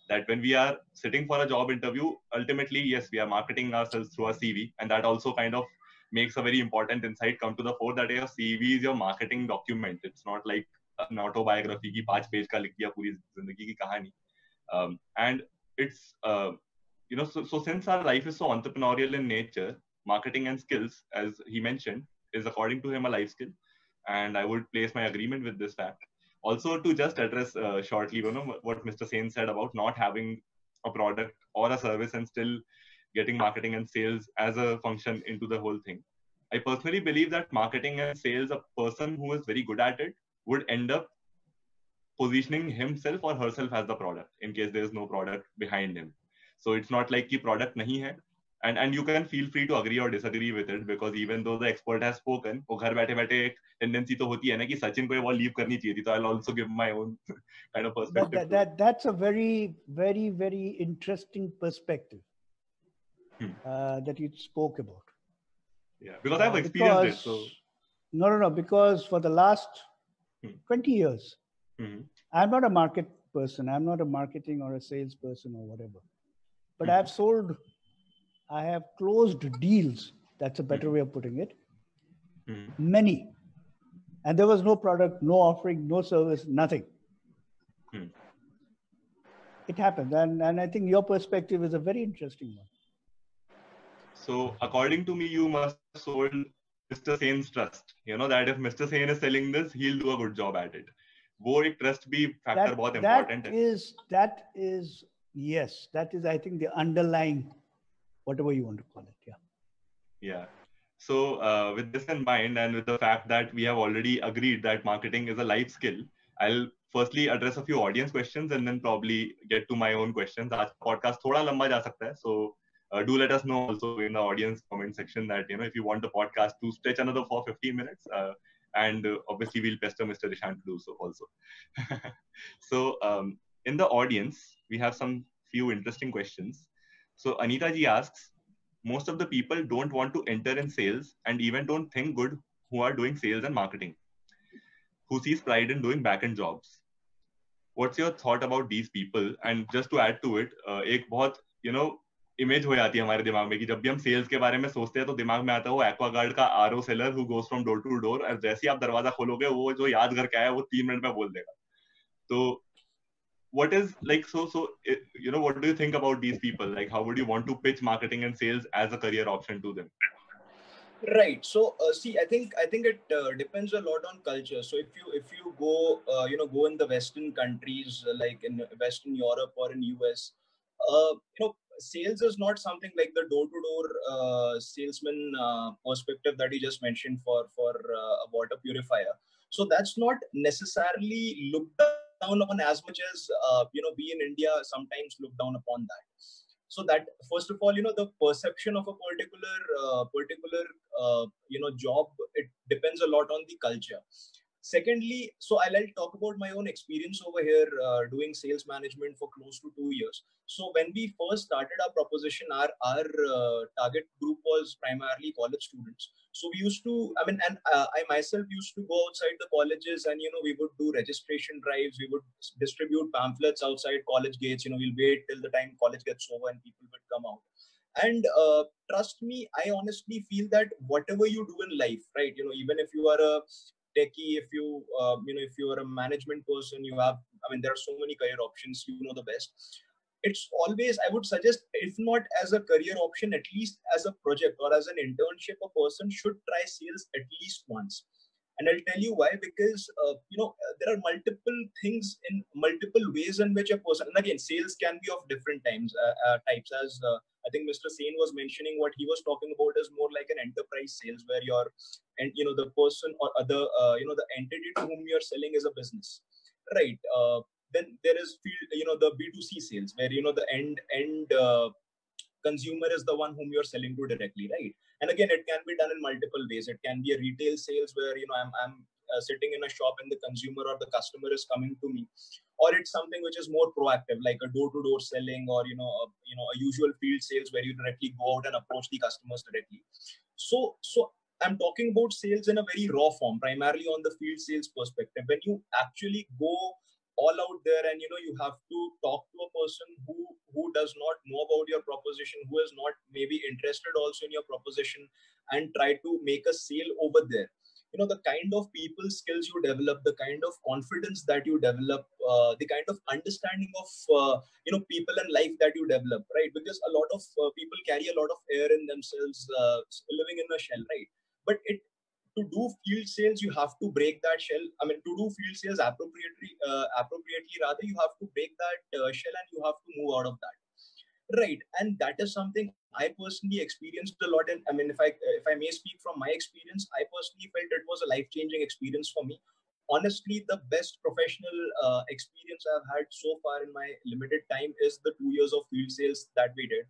That when we are sitting for a job interview, ultimately, yes, we are marketing ourselves through our CV. And that also kind of makes a very important insight come to the fore, that your CV is your marketing document. It's not like an autobiography ki 5 page ka likh diya puri zindagi ki kahani. And it's, so since our life is so entrepreneurial in nature, marketing and skills, as he mentioned, is according to him a life skill. And I would place my agreement with this fact. Also, to just address shortly, what Mr. Sen said about not having a product or a service and still getting marketing and sales as a function into the whole thing. I personally believe that marketing and sales, a person who is very good at it would end up positioning himself or herself as the product in case there is no product behind him. So it's not like ki product nahi hai. And you can feel free to agree or disagree with it, because even though the expert has spoken, वो घर बैठे बैठे एक tendency तो होती है ना कि सचिन को ये ball leave करनी चाहिए थी, तो I'll also give my own kind of perspective. That's a very, very, very interesting perspective that you spoke about. Yeah, because I've experienced it. So no, because for the last 20 years, I'm not a market person. I'm not a marketing or a sales person or whatever. But I have closed deals. That's a better way of putting it. Many. And there was no product, no offering, no service, nothing. It happened. And I think your perspective is a very interesting one. So according to me, you must have sold Mr. Sen's trust. That if Mr. Sen is selling this, he'll do a good job at it. वो एक trust भी factor बहुत important है. That is, I think, the underlying, whatever you want to call it. Yeah. So with this in mind, and with the fact that we have already agreed that marketing is a life skill, I'll firstly address a few audience questions and then probably get to my own questions. Aaj podcast thoda lamba ja sakta hai, so do let us know also in the audience comment section that if you want the podcast to stretch another for 15 minutes, and obviously we'll pester Mr. Ishan to do so also. So in the audience, we have some few interesting questions. So Anita ji asks, most of the people don't want to enter in sales and even don't think good who are doing sales and marketing, who sees pride in doing back-end jobs. What's your thought about these people? And just to add to it, एक बहुत image हो जाती है हमारे दिमाग में कि जब भी हम सेल्स के बारे में सोचते हैं तो दिमाग में आता है वो एक्वागार्ड का RO seller who goes from door to door, और जैसे ही आप दरवाजा खोलोगे वो जो याद करके आया वो 3 मिनट में बोल देगा. तो what is like what do you think about these people? Like, how would you want to pitch marketing and sales as a career option to them? Right. So see, I think it depends a lot on culture. So if you go go in the Western countries like in Western Europe or in US, sales is not something like the door to door salesman perspective that you just mentioned for a water purifier. So that's not necessarily looked down upon as much as we in India sometimes look down upon that. So that first of all, the perception of a particular job, it depends a lot on the culture. Secondly, so I'll talk about my own experience over here doing sales management for close to 2 years. So when we first started our proposition, our target group was primarily college students. So we used to, I myself used to go outside the colleges and, we would do registration drives. We would distribute pamphlets outside college gates. We'll wait till the time college gets over and people would come out. And trust me, I honestly feel that whatever you do in life, right, even if you are a techie, if you if you are a management person, you have, there are so many career options, the best. It's always, I would suggest, if not as a career option, at least as a project or as an internship, a person should try sales at least once. And I'll tell you why, because there are multiple things in multiple ways in which a person, and again, sales can be of different types, as I think Mr. Sen was mentioning. What he was talking about is more like an enterprise sales, where you're, and the person or other, the entity to whom you're selling is a business, right? Then there is field, the B2C sales, where the end consumer is the one whom you're selling to directly, right? And again, it can be done in multiple ways. It can be a retail sales where I'm sitting in a shop and the consumer or the customer is coming to me, or it's something which is more proactive, like a door-to-door selling, or a usual field sales where you directly go out and approach the customers directly. So I'm talking about sales in a very raw form, primarily on the field sales perspective. When you actually go all out there and you have to talk to a person who does not know about your proposition, who is not maybe interested also in your proposition, and try to make a sale over there. The kind of people skills you develop, the kind of confidence that you develop, the kind of understanding of people and life that you develop, right? Because a lot of people carry a lot of air in themselves, living in a shell, right? But to do field sales, you have to break that shell. To do field sales appropriately, rather, you have to break that shell and you have to move out of that, right? And that is something I personally experienced a lot. And if I may speak from my experience, I personally felt it was a life-changing experience for me. Honestly, the best professional experience I've had so far in my limited time is the 2 years of field sales that we did.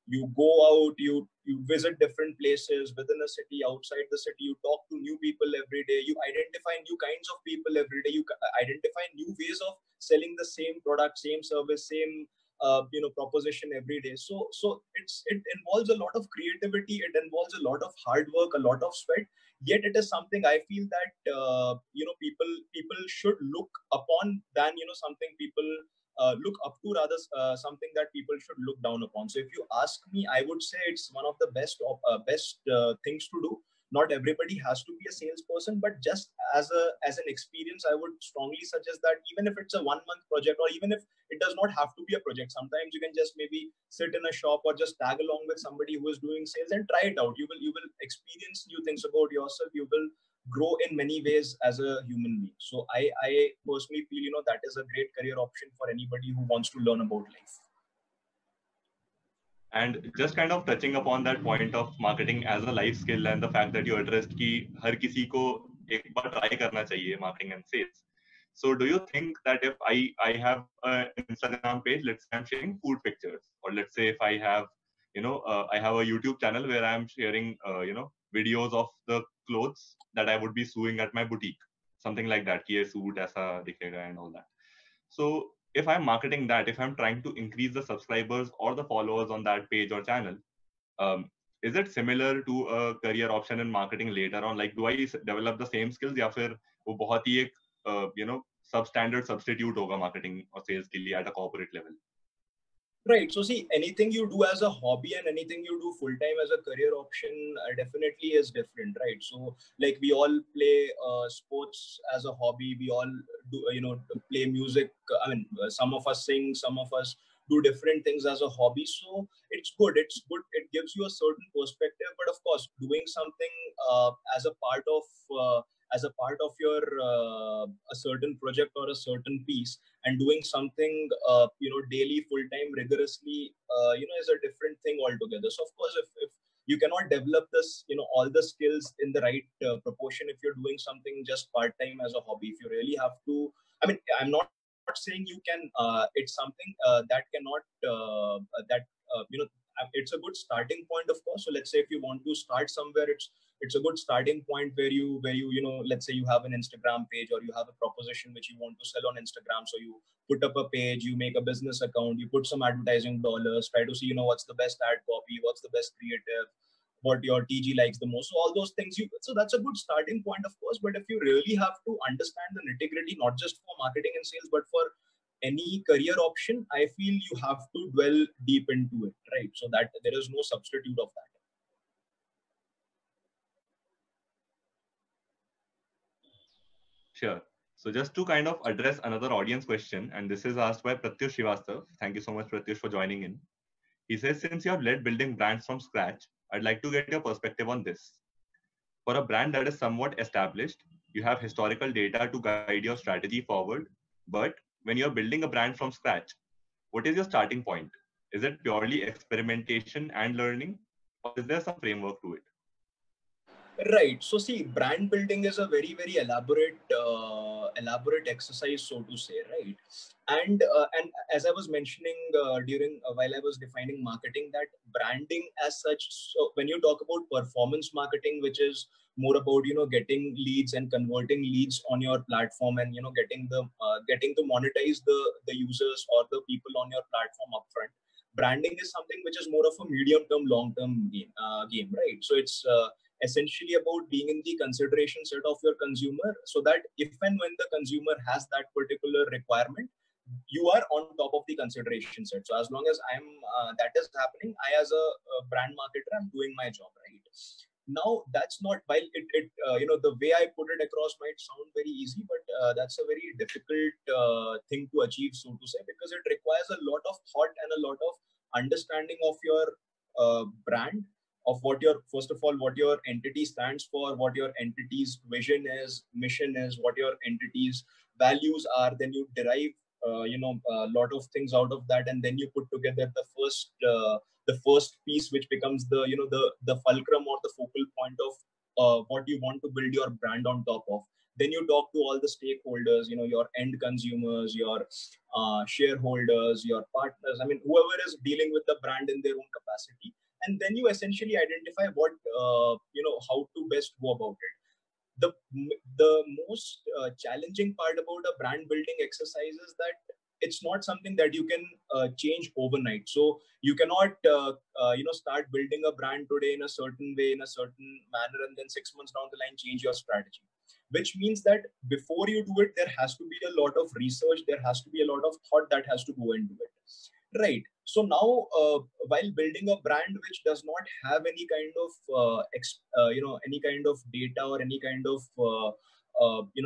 You go out, you visit different places within a city, outside the city, you talk to new people every day, you identify new kinds of people every day, you identify new ways of selling the same product, same service, same proposition every day. So it involves a lot of creativity, it involves a lot of hard work, a lot of sweat, yet it is something I feel that people should look upon than something people look up to, rather something that people should look down upon. So if you ask me, I would say it's one of the best things to do. Not everybody has to be a salesperson, but just as an experience, I would strongly suggest that even if it's a 1-month project, or even if it does not have to be a project, sometimes you can just maybe sit in a shop or just tag along with somebody who is doing sales and try it out. You will experience new things about yourself. You will grow in many ways as a human being. So I personally feel that is a great career option for anybody who wants to learn about life. And just kind of touching upon that point of marketing as a life skill and the fact that you addressed कि हर किसी को एक बार try करना चाहिए marketing and sales. So do you think that if I have an Instagram page, let's say I'm sharing food pictures, or let's say if I have I have a YouTube channel where I'm sharing videos of the clothes that I would be sewing at my boutique, something like that, कि ये suit ऐसा दिखेगा and all that. So if I'm marketing that, if I'm trying to increase the subscribers or the followers on that page or channel, is it similar to a career option in marketing later on? Like, do I develop the same skills, या फिर वो बहुत ही एक substandard substitute होगा marketing और sales के लिए at a corporate level? Right. So see, anything you do as a hobby and anything you do full time as a career option definitely is different, right? So like we all play sports as a hobby. We all do, play music. I mean, some of us sing, some of us do different things as a hobby. So it's good. It's good. It gives you a certain perspective. But of course, doing something as a part of your a certain project or a certain piece, and doing something daily, full time, rigorously, is a different thing altogether. So of course, if you cannot develop this, all the skills in the right proportion if you're doing something just part time as a hobby, if you really have to, I mean, I'm not saying you can, it's something that cannot it's a good starting point, of course. So let's say if you want to start somewhere, it's a good starting point where you let's say you have an Instagram page, or you have a proposition which you want to sell on Instagram. So you put up a page, you make a business account, you put some advertising dollars, try to see what's the best ad copy, what's the best creative, what your TG likes the most. So all those things, so that's a good starting point, of course. But if you really have to understand the nitty-gritty, not just for marketing and sales, but for any career option, I feel you have to dwell deep into it, right? So that there is no substitute of that. Sure. So just to kind of address another audience question, and this is asked by Pratyush Srivastav. Thank you so much, Pratyush, for joining in. He says, since you have led building brands from scratch, I'd like to get your perspective on this. For a brand that is somewhat established, you have historical data to guide your strategy forward. But when you're building a brand from scratch, what is your starting point? Is it purely experimentation and learning, or is there some framework to it? Right. So see, brand building is a very, very elaborate exercise, so to say, right? And as I was mentioning during while I was defining marketing, that branding as such. So when you talk about performance marketing, which is more about getting leads and converting leads on your platform, and getting to monetize the users or the people on your platform upfront. Branding is something which is more of a medium-term, long-term game, right? So it's essentially about being in the consideration set of your consumer, so that if and when the consumer has that particular requirement, you are on top of the consideration set. So as long as I'm that is happening, I as a brand marketer, I'm doing my job, right? Now that's not, while it the way I put it across might sound very easy, but that's a very difficult thing to achieve, so to say, because it requires a lot of thought and a lot of understanding of your brand, of what your, first of all, what your entity stands for, what your entity's vision is, mission is, what your entity's values are. Then you derive a lot of things out of that, and then you put together the first piece, which becomes the fulcrum or the focal point of what you want to build your brand on top of. Then you talk to all the stakeholders, your end consumers, your shareholders, your partners, I mean, whoever is dealing with the brand in their own capacity. And then you essentially identify what how to best go about it. The most challenging part about a brand building exercise is that it's not something that you can change overnight. So you cannot start building a brand today in a certain way, in a certain manner, and then 6 months down the line change your strategy. Which means that before you do it, there has to be a lot of research, there has to be a lot of thought that has to go into it. Right. So now, while building a brand which does not have any kind of any kind of data, or any kind of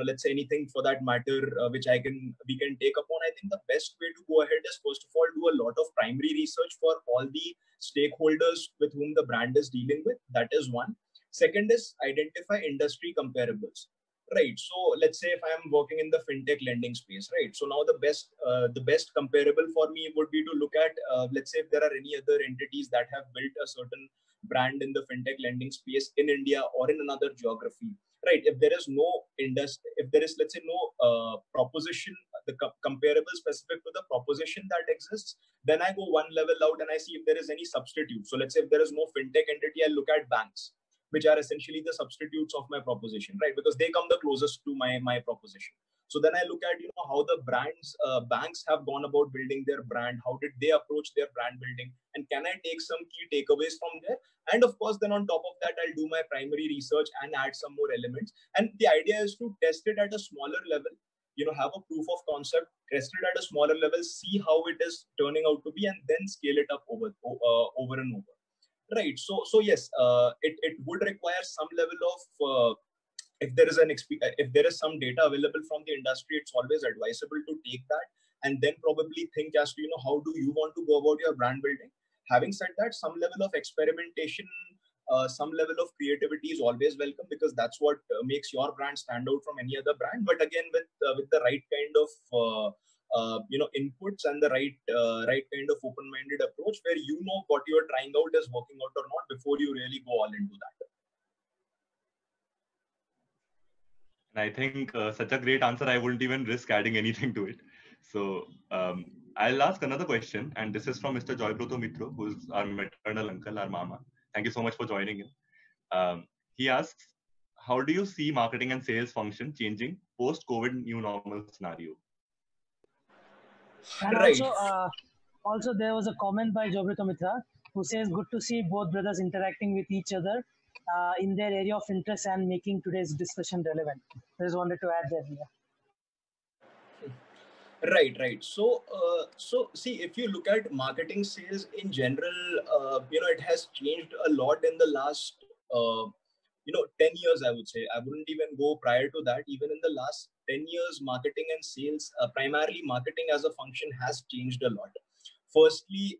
let's say anything for that matter, which we can take upon, I think the best way to go ahead is, first of all, do a lot of primary research for all the stakeholders with whom the brand is dealing with. That is one. Second is identify industry comparables. Right. So let's say if I am working in the FinTech lending space, right? So now the best comparable for me would be to look at, let's say, if there are any other entities that have built a certain brand in the FinTech lending space in India or in another geography, right? If there is no industry, if there is, let's say, no proposition, the comparable specific to the proposition that exists, then I go one level out and I see if there is any substitute. So let's say if there is no FinTech entity, I look at banks, which are essentially the substitutes of my proposition, right? Because they come the closest to my proposition. So then I look at, how the banks have gone about building their brand. How did they approach their brand building? And can I take some key takeaways from there? And of course, then on top of that, I'll do my primary research and add some more elements. And the idea is to test it at a smaller level, have a proof of concept, test it at a smaller level, see how it is turning out to be, and then scale it up over and over. Right. So yes, it would require some level of if there is some data available from the industry, it's always advisable to take that and then probably think as to how do you want to go about your brand building. Having said that, some level of experimentation, some level of creativity is always welcome, because that's what makes your brand stand out from any other brand. But again, with the right kind of inputs and the right kind of open-minded approach, where what you are trying out is working out or not before you really go all into that. And I think such a great answer, I wouldn't even risk adding anything to it. So I'll ask another question, and this is from Mr. Joybroto Mitro, who's our maternal uncle, our mama. Thank you so much for joining in. He asks, how do you see marketing and sales function changing post-COVID new normal scenario? And right. Also there was a comment by Jobrito Mitra who says, good to see both brothers interacting with each other in their area of interest and making today's discussion relevant. I just wanted to add that here. Right. So see, if you look at marketing sales in general, it has changed a lot in the last, 10 years, I would say. I wouldn't even go prior to that. Even in the last 10 years, marketing and sales, primarily marketing as a function, has changed a lot. Firstly,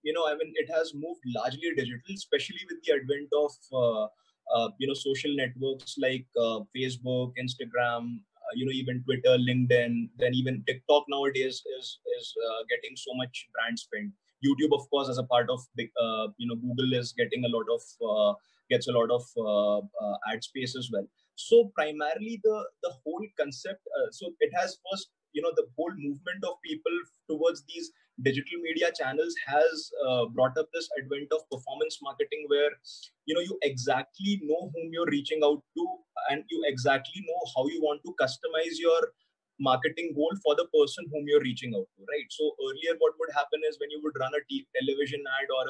it has moved largely digital, especially with the advent of, social networks like Facebook, Instagram, even Twitter, LinkedIn, then even TikTok nowadays is getting so much brand spend. YouTube, of course, as a part of Google is getting gets a lot of ad space as well. So primarily the whole concept, so it has first, the whole movement of people towards these digital media channels has brought up this advent of performance marketing, where you exactly know whom you're reaching out to, and you exactly know how you want to customize your marketing goal for the person whom you're reaching out to, right? So earlier, what would happen is when you would run a television ad or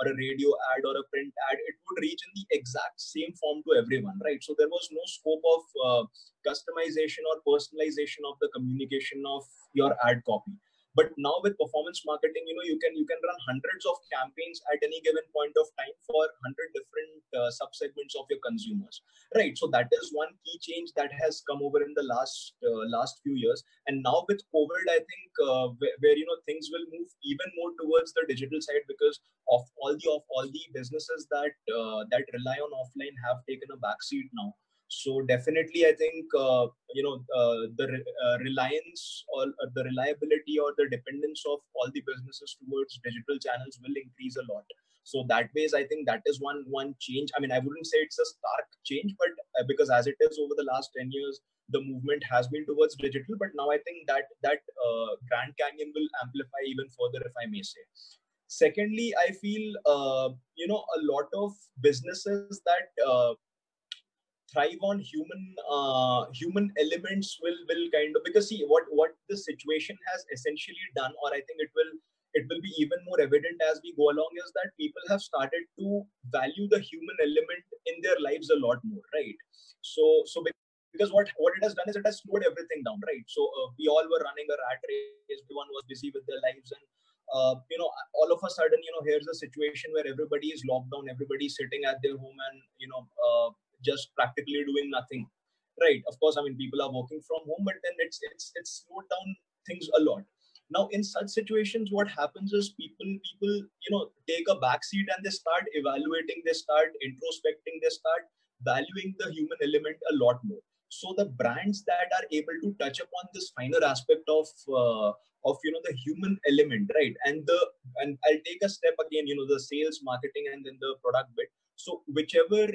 a radio ad or a print ad, it would reach in the exact same form to everyone, right? So there was no scope of customization or personalization of the communication of your ad copy. But now with performance marketing, you can run hundreds of campaigns at any given point of time for 100 different subsegments of your consumers, right? So that is one key change that has come over in the last few years. And now with COVID, I think where things will move even more towards the digital side, because of all the businesses that rely on offline have taken a backseat now. So definitely, I think the reliance or the reliability or the dependence of all the businesses towards digital channels will increase a lot. So that ways, I think that is one change. I mean, I wouldn't say it's a stark change, but because as it is over the last 10 years, the movement has been towards digital. But now I think that Grand Canyon will amplify even further, if I may say. Secondly, I feel a lot of businesses that thrive on human elements will kind of, because see what the situation has essentially done, or I think it will be even more evident as we go along, is that people have started to value the human element in their lives a lot more, right? So because what it has done is it has slowed everything down, right? So we all were running a rat race, everyone was busy with their lives, and all of a sudden, here's a situation where everybody is locked down, everybody's sitting at their home and just practically doing nothing, right? Of course, I mean, people are working from home, but then it's slowed down things a lot. Now, in such situations, what happens is people take a backseat and they start evaluating, they start introspecting, they start valuing the human element a lot more. So the brands that are able to touch upon this finer aspect of the human element, right? And I'll take a step again, the sales, marketing, and then the product bit. So whichever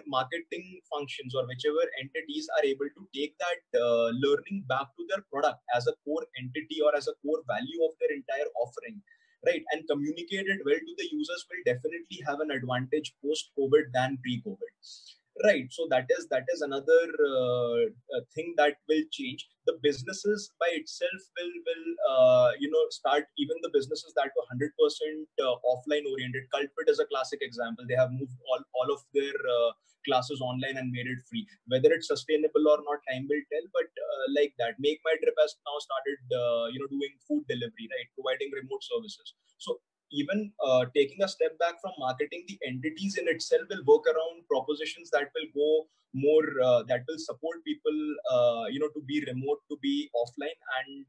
marketing functions or whichever entities are able to take that learning back to their product as a core entity or as a core value of their entire offering, right, and communicate it well to the users, will definitely have an advantage post-COVID than pre-COVID, Right. So that is another thing that will change. The businesses by itself will start, even the businesses that were 100% offline oriented. Culprit is a classic example. They have moved all of their classes online and made it free. Whether it's sustainable or not, time will tell. But like that, Make My Trip has now started doing food delivery, right, providing remote services. So even taking a step back from marketing, the entities in itself will work around propositions that will go more, that will support people, to be remote, to be offline, and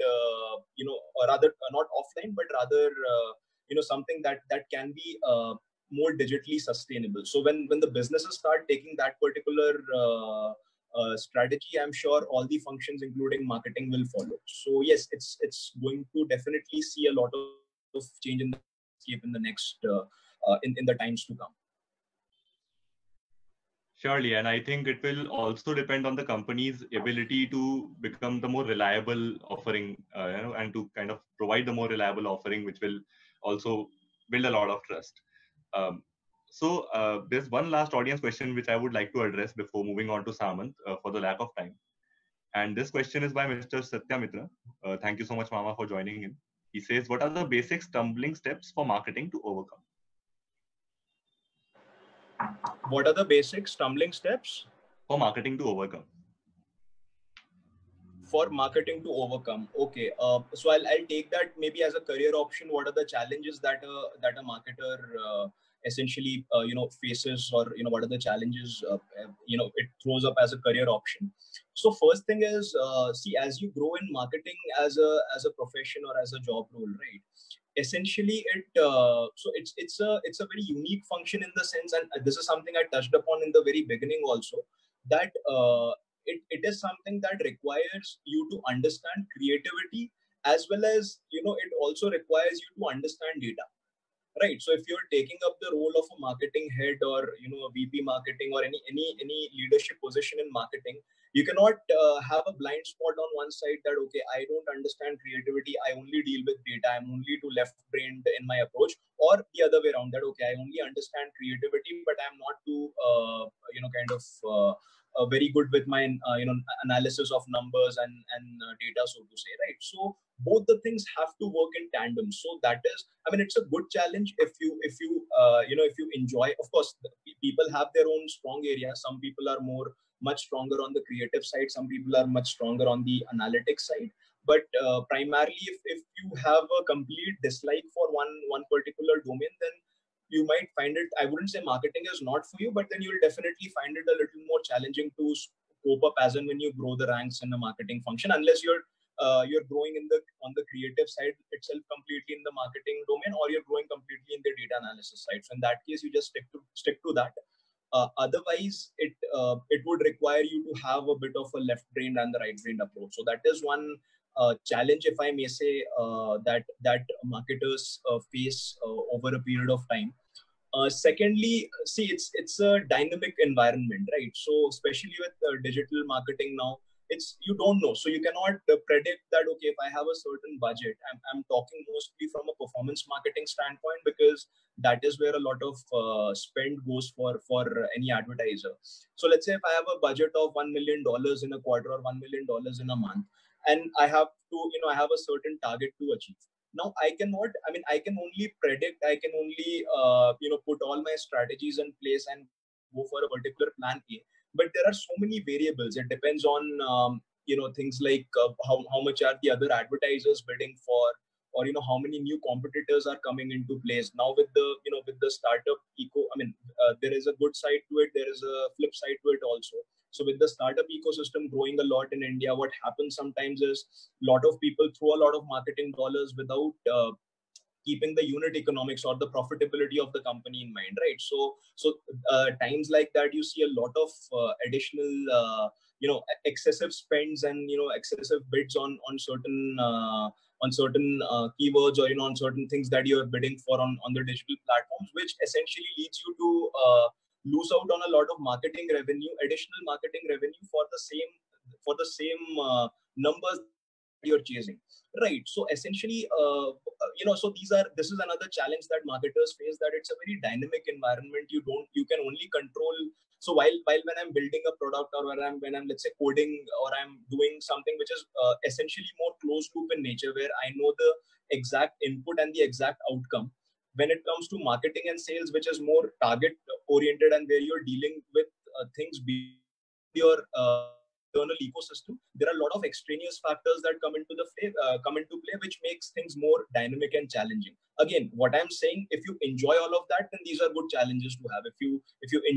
or rather not offline, but rather something that can be more digitally sustainable. So when the businesses start taking that particular strategy, I'm sure all the functions, including marketing, will follow. So yes, it's going to definitely see a lot of change in the landscape in the next in the times to come. Surely, and I think it will also depend on the company's ability to become the more reliable offering, and to kind of provide the more reliable offering, which will also build a lot of trust. So there's one last audience question which I would like to address before moving on to Samant for the lack of time. And this question is by Mr. Satyamitra. Thank you so much, Mama, for joining in. He says, what are the basic stumbling steps for marketing to overcome? What are the basic stumbling steps? For marketing to overcome. For marketing to overcome. Okay. So I'll take that maybe as a career option. What are the challenges that a marketer essentially faces, or what are the challenges it throws up as a career option? So first thing is, see, as you grow in marketing as a profession or as a job role, right? Essentially, it's a very unique function in the sense, and this is something I touched upon in the very beginning also, that it is something that requires you to understand creativity, as well as it also requires you to understand data. Right. So if you're taking up the role of a marketing head, or a VP marketing, or any leadership position in marketing, you cannot have a blind spot on one side that, okay, I don't understand creativity, I only deal with data, I'm only too left-brained in my approach, or the other way around, that, okay, I only understand creativity, but I'm not too very good with my analysis of numbers and data, so to say, right? So both the things have to work in tandem. So that is, I mean, it's a good challenge if you enjoy. Of course, people have their own strong areas. Some people are much stronger on the creative side, some people are much stronger on the analytics side. But primarily, if you have a complete dislike for one particular domain, then you might find it, I wouldn't say marketing is not for you, but then you'll definitely find it a little more challenging to cope up as and when you grow the ranks in the marketing function, unless you're growing on the creative side itself completely in the marketing domain, or you're growing completely in the data analysis side. So in that case, you just stick to that. Otherwise, it would require you to have a bit of a left-brained and the right-brained approach. So that is one challenge, if I may say, that marketers face over a period of time. Secondly, see, it's a dynamic environment, right? So especially with digital marketing now, you don't know. So you cannot predict that, okay, if I have a certain budget, I'm talking mostly from a performance marketing standpoint, because that is where a lot of spend goes for any advertiser. So let's say if I have a budget of $1 million in a quarter, or $1 million in a month, and I have to, I have a certain target to achieve. Now I can only predict, I can only put all my strategies in place and go for a particular plan A. But there are so many variables. It depends on things like how much are the other advertisers bidding for, or how many new competitors are coming into place. Now with the startup there is a good side to it, there is a flip side to it also. So with the startup ecosystem growing a lot in India, what happens sometimes is a lot of people throw a lot of marketing dollars without keeping the unit economics or the profitability of the company in mind, right? So times like that, you see a lot of additional excessive spends and excessive bids on certain keywords, or on certain things that you're bidding for on the digital platforms, which essentially leads you to lose out on a lot of marketing revenue, additional marketing revenue for the same numbers you're chasing, right? So essentially, so this is another challenge that marketers face, that it's a very dynamic environment. You can only control. So while when I'm building a product, or when I'm let's say coding, or I'm doing something which is essentially more closed loop in nature, where I know the exact input and the exact outcome. When it comes to marketing and sales, which is more target oriented, and where you're dealing with things beyond your internal ecosystem, there are a lot of extraneous factors that come into play, which makes things more dynamic and challenging. Again, what I'm saying, if you enjoy all of that, then these are good challenges to have. If you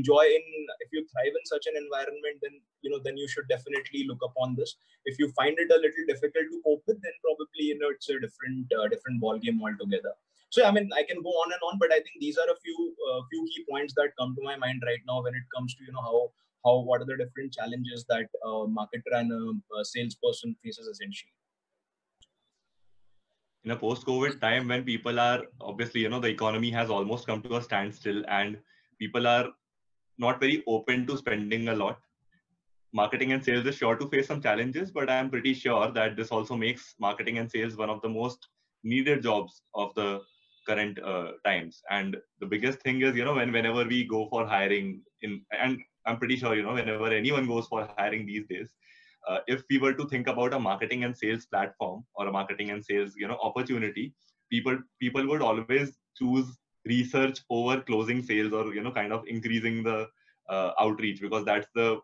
thrive in such an environment, then you should definitely look upon this. If you find it a little difficult to cope with, then probably it's a different ball game altogether. So I mean, I can go on and on, but I think these are a few key points that come to my mind right now when it comes to what are the different challenges that a marketer and a salesperson faces essentially. In a post-COVID time, when people are obviously, the economy has almost come to a standstill and people are not very open to spending a lot, marketing and sales is sure to face some challenges, but I'm pretty sure that this also makes marketing and sales one of the most needed jobs of the current times. And the biggest thing is, whenever we go for hiring and I'm pretty sure, whenever anyone goes for hiring these days, if we were to think about a marketing and sales platform or a marketing and sales, opportunity, people would always choose research over closing sales, or, kind of increasing the outreach, because that's the,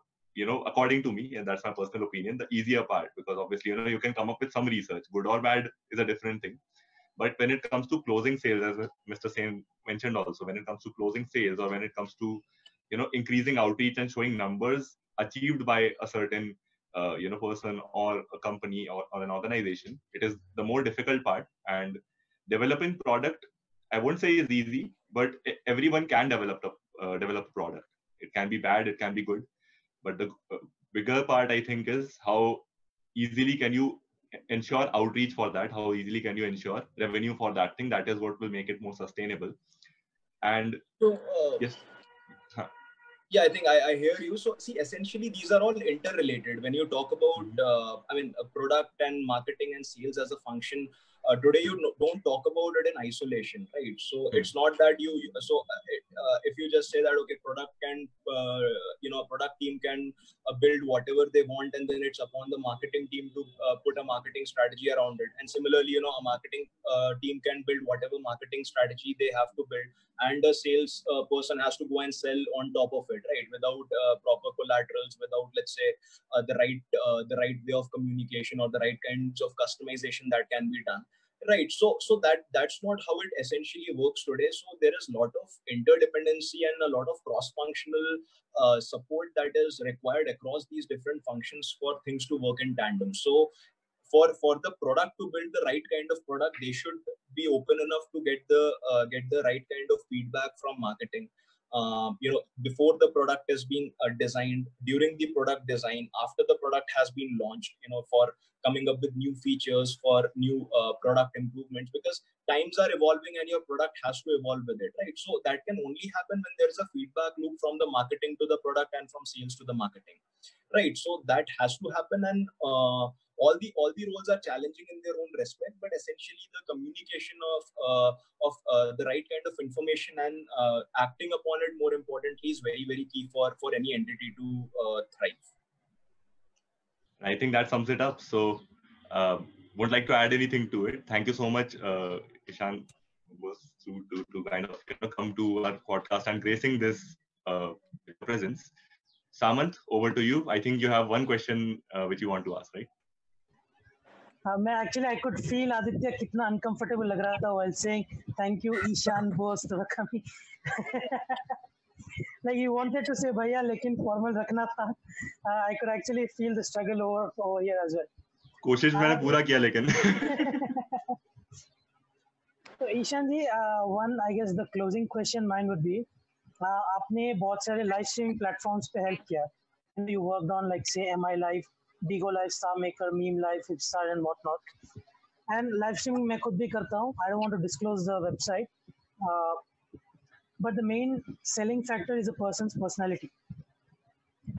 according to me, and that's my personal opinion, the easier part, because obviously, you can come up with some research, good or bad is a different thing. But when it comes to closing sales, as Mr. Sen mentioned also, when it comes to closing sales, or when it comes to, increasing outreach and showing numbers achieved by a certain, person or a company or an organization, it is the more difficult part. And developing product, I won't say is easy, but everyone can develop a product. It can be bad, it can be good. But the bigger part, I think, is how easily can you ensure outreach for that? How easily can you ensure revenue for that thing? That is what will make it more sustainable. And so, yes. Yeah, I think I hear you. So see, essentially, these are all interrelated. When you talk about, a product and marketing and sales as a function, today you don't talk about it in isolation, right? So it's not that if you just say that, okay, product team can build whatever they want, and then it's upon the marketing team to put a marketing strategy around it. And similarly, a marketing team can build whatever marketing strategy they have to build, and a sales person has to go and sell on top of it, right? Without proper collaterals, without, let's say, the right way of communication, or the right kinds of customization that can be done, right? So that's not how it essentially works today. So there is a lot of interdependency and a lot of cross-functional support that is required across these different functions for things to work in tandem. So for the product to build the right kind of product, they should be open enough to get the right kind of feedback from marketing. Before the product is being designed, during the product design, after the product has been launched, for coming up with new features, for new product improvements, because times are evolving and your product has to evolve with it, right? So that can only happen when there is a feedback loop from the marketing to the product and from sales to the marketing, right? So that has to happen, and all the roles are challenging in their own respect, but essentially the communication of the right kind of information and acting upon it, more importantly, is very, very key for any entity to thrive. I think that sums it up. So would like to add anything to it. Thank you so much, Ishan Bose, to kind of come to our podcast and gracing this presence. Samant, over to you. I think you have one question which you want to ask, right? I could feel Aditya kitna uncomfortable lag raha tha while saying thank you Ishan Bose for coming. Like he wanted to say bhaiya lekin formal rakhna tha. I could actually feel the struggle over here as well. कोशिश मैंने पूरा किया लेकिन. So Ishan ji, one I guess the closing question mine would be, आपने बहुत सारे live streaming platforms पे help किया. You worked on like say MI Live, Bigo Live, Starmaker, Meme Live, Hypstar and whatnot. And live streaming मैं खुद भी करता हूँ. I don't want to disclose the website, but the main selling factor is a person's personality.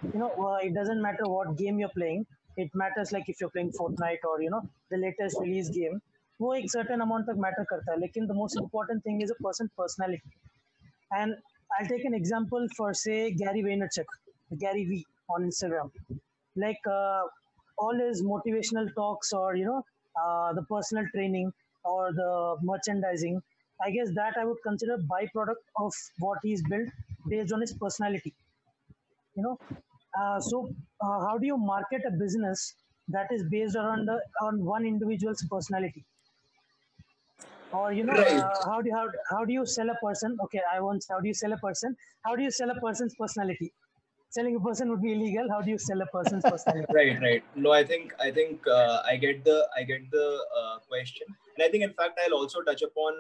It doesn't matter what game you're playing. It matters like if you're playing Fortnite or the latest release game. वो एक certain amount तक matter करता है, लेकिन the most important thing is a person's personality. And I'll take an example for say Gary Vaynerchuk, Gary V on Instagram. Like all his motivational talks or the personal training or the merchandising, I guess that I would consider byproduct of what he's built based on his personality. So how do you market a business that is based on one individual's personality? Or Right. how do you sell a person? Okay, I won't. How do you sell a person? How do you sell a person's personality? Selling a person would be illegal. How do you sell a person's personality? Right. No, I think I get the question, and I think in fact I'll also touch upon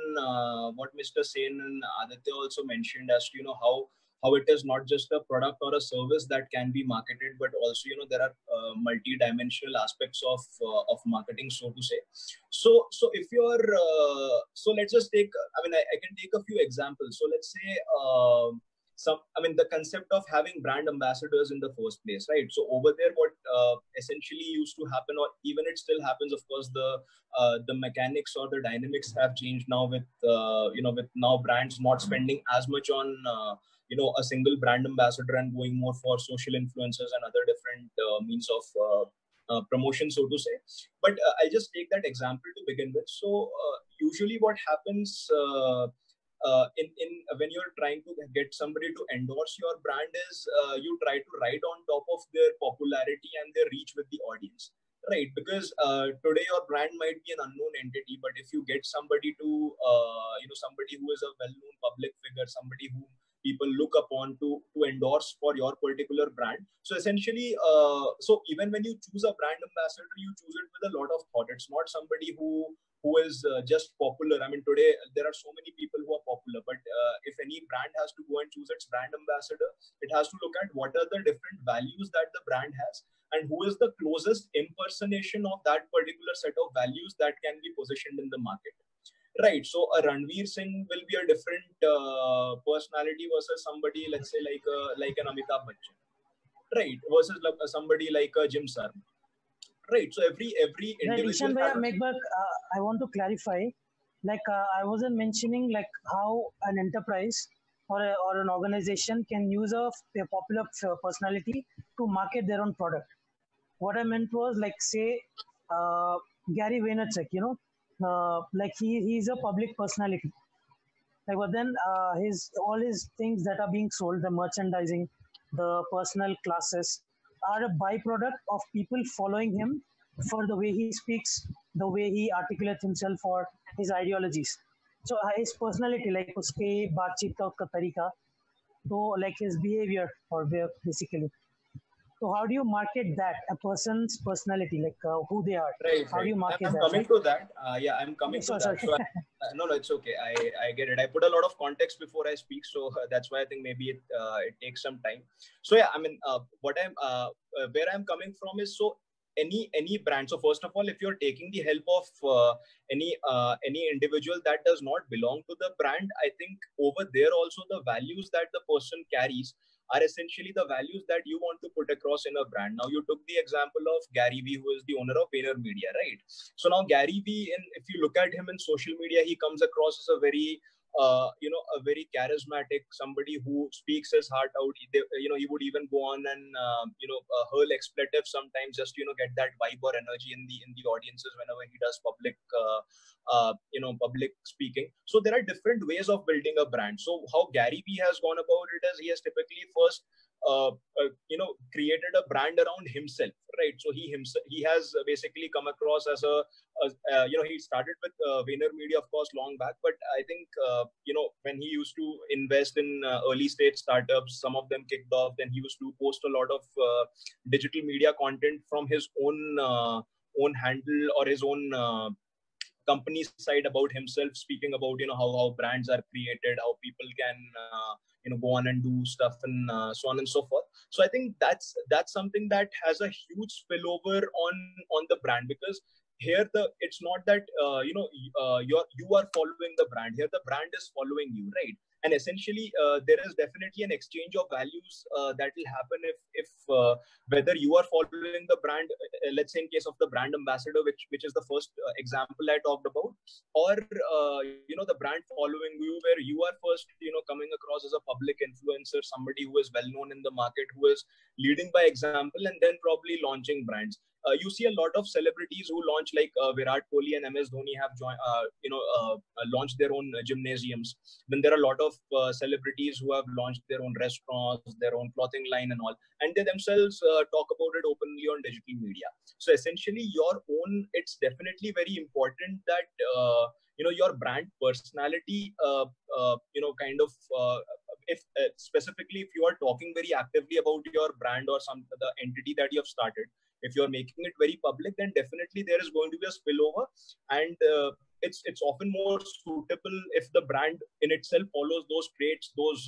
what Mr. Sen and Aditya also mentioned as to how it is not just a product or a service that can be marketed, but also there are multi-dimensional aspects of marketing, so to say. So if you're so let's just take. I mean, I can take a few examples. So let's say. The concept of having brand ambassadors in the first place, right? So over there, what essentially used to happen, or even it still happens, of course, the mechanics or the dynamics have changed now with with now brands not spending as much on a single brand ambassador and going more for social influencers and other different means of promotion, so to say. But I'll just take that example to begin with. So usually what happens in when you're trying to get somebody to endorse your brand is you try to ride on top of their popularity and their reach with the audience, right? Because today your brand might be an unknown entity, but if you get somebody to somebody who is a well-known public figure, somebody who people look upon to endorse for your particular brand. So essentially, so even when you choose a brand ambassador, you choose it with a lot of thought. It's not somebody who is just popular. I mean, today there are so many people who are popular, but if any brand has to go and choose its brand ambassador, it has to look at what are the different values that the brand has and who is the closest impersonation of that particular set of values that can be positioned in the market. Right. So a Ranveer Singh will be a different personality versus somebody, let's say, like an Amitabh Bachchan. Right. Versus somebody like a Jim Sarma. Right. So every individual. Right, Ishan, I want to clarify. Like I wasn't mentioning like how an enterprise or an organization can use a popular personality to market their own product. What I meant was like say Gary Vaynerchuk, like he's a public personality. Like, but then all his things that are being sold, the merchandising, the personal classes, are a byproduct of people following him for the way he speaks, the way he articulates himself, or his ideologies. So his personality, like uske baatcheet ka tarika, so like his behavior or basically. So how do you market that, a person's personality, like who they are? Right. How do you market I'm that? coming to that. I'm coming to that. Sorry. So no, it's okay. I get it. I put a lot of context before I speak, so that's why I think maybe it takes some time. So yeah, I mean, what I'm where I'm coming from is, so any brand. So first of all, if you're taking the help of any individual that does not belong to the brand, I think over there also the values that the person carries are essentially the values that you want to put across in a brand. Now, you took the example of Gary Vee, who is the owner of VaynerMedia, right? So now Gary Vee, if you look at him in social media, he comes across as a very a very charismatic, somebody who speaks his heart out. He would even go on and hurl expletives sometimes, just get that vibe or energy in the audiences whenever he does public public speaking. So there are different ways of building a brand. So how Gary Vee has gone about it is, he has typically first created a brand around himself, right? So he has basically come across as he started with VaynerMedia, of course, long back, but I think when he used to invest in early stage startups, some of them kicked off, then he used to post a lot of digital media content from his own handle or his own company side about himself, speaking about how brands are created, how people can go on and do stuff, and so on and so forth. So I think that's something that has a huge spillover on the brand, because here it's not that you are following the brand. Here the brand is following you, right? And essentially there is definitely an exchange of values that will happen if whether you are following the brand, let's say in case of the brand ambassador, which is the first example I talked about, or the brand following you, where you are first coming across as a public influencer, somebody who is well known in the market, who is leading by example, and then probably launching brands. You see a lot of celebrities who launch, like Virat Kohli and MS Dhoni have launched their own gymnasiums. Then there are a lot of celebrities who have launched their own restaurants, their own clothing line and all, and they themselves talk about it openly on digital media. So essentially it's definitely very important that your brand personality if specifically if you are talking very actively about your brand or the entity that you have started, if you're making it very public, then definitely there is going to be a spillover, and it's often more suitable if the brand in itself follows those traits, those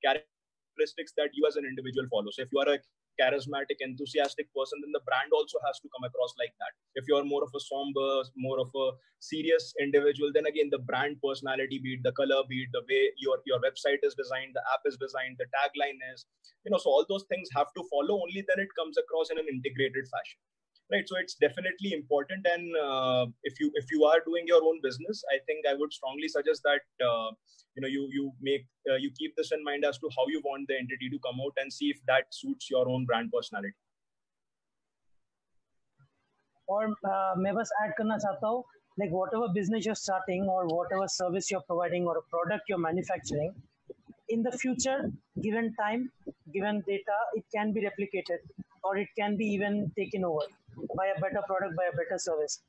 characteristics that you as an individual follow. So if you are a charismatic, enthusiastic person, then the brand also has to come across like that. If you're more of a somber, more of a serious individual, then again the brand personality, be it the color, be it the way your website is designed, the app is designed, the tagline is, so all those things have to follow. Only then it comes across in an integrated fashion, right? So it's definitely important. And if you are doing your own business, I think I would strongly suggest that you keep this in mind as to how you want the entity to come out, and see if that suits your own brand personality. और मैं बस add करना चाहता हूँ, like whatever business you're starting or whatever service you're providing or a product you're manufacturing, in the future, given time, given data, it can be replicated or it can be even taken over by a better product, by a better service.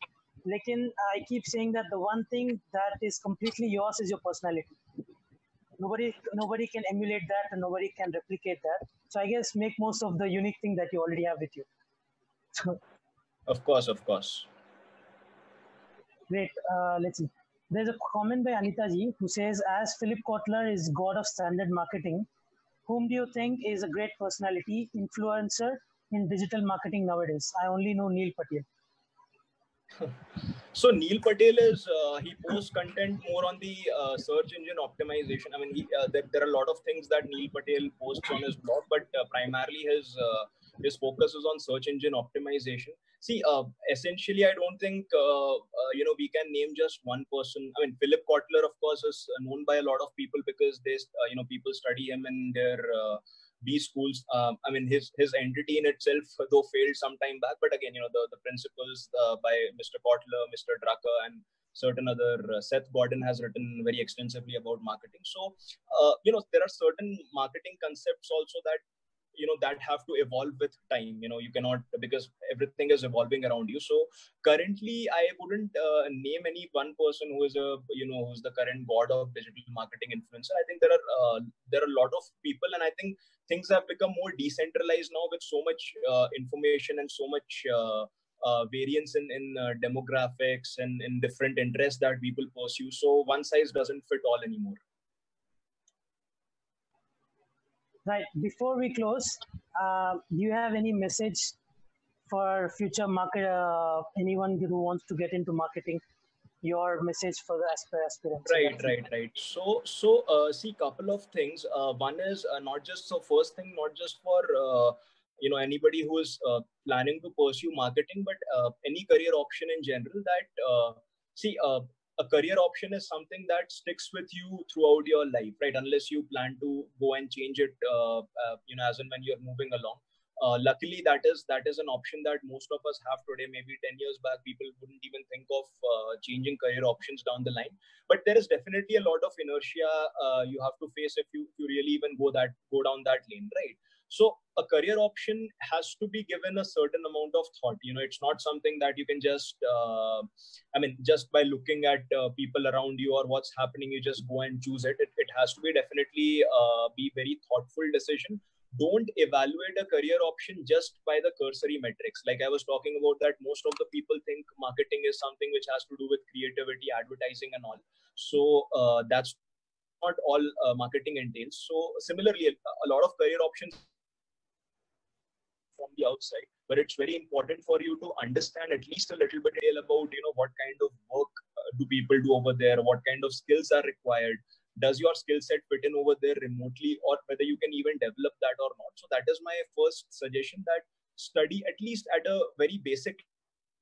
Lekin I keep saying that the one thing that is completely yours is your personality. Nobody can emulate that, and nobody can replicate that. So I guess make most of the unique thing that you already have with you. Of course. Great. Let's see. There's a comment by Anita ji who says, as Philip Kotler is god of standard marketing, whom do you think is a great personality, influencer in digital marketing nowadays? I only know Neil Patel. So Neil Patel is he posts content more on the search engine optimization. I mean, there are a lot of things that Neil Patel posts on his blog, but primarily his focus is on search engine optimization. See, essentially, I don't think we can name just one person. I mean, Philip Kotler, of course, is known by a lot of people because people study him in their B schools. I mean, his entity in itself, though, failed some time back. But again, the principles by Mr. Kotler, Mr. Drucker, and certain other Seth Godin has written very extensively about marketing. So, there are certain marketing concepts also that that have to evolve with time. You cannot, because everything is evolving around you. So currently I wouldn't name any one person who is who's the current god of digital marketing influencer. I think there are a lot of people, and I think things have become more decentralized now with so much information and so much variance in demographics and in different interests that people pursue. So one size doesn't fit all anymore. Right. Before we close, do you have any message for future market, anyone who wants to get into marketing? Your message for the aspirants. Right. So see, couple of things. One is not just for anybody who is planning to pursue marketing, but any career option in general. That a career option is something that sticks with you throughout your life, right? Unless you plan to go and change it, as and when you're moving along. Luckily, that is an option that most of us have today. Maybe 10 years back, people wouldn't even think of changing career options down the line. But there is definitely a lot of inertia you have to face if you really even go down that lane, right? So a career option has to be given a certain amount of thought. It's not something that you can just, just by looking at people around you or what's happening, you just go and choose it. It has to be definitely be very thoughtful decision. Don't evaluate a career option just by the cursory metrics. Like I was talking about, that most of the people think marketing is something which has to do with creativity, advertising and all. So that's not all marketing entails. So similarly, a lot of career options from from the outside, but it's very important for you to understand at least a little bit about, what kind of work do people do over there, what kind of skills are required, does your skill set fit in over there remotely, or whether you can even develop that or not. So that is my first suggestion, that study at least at a very basic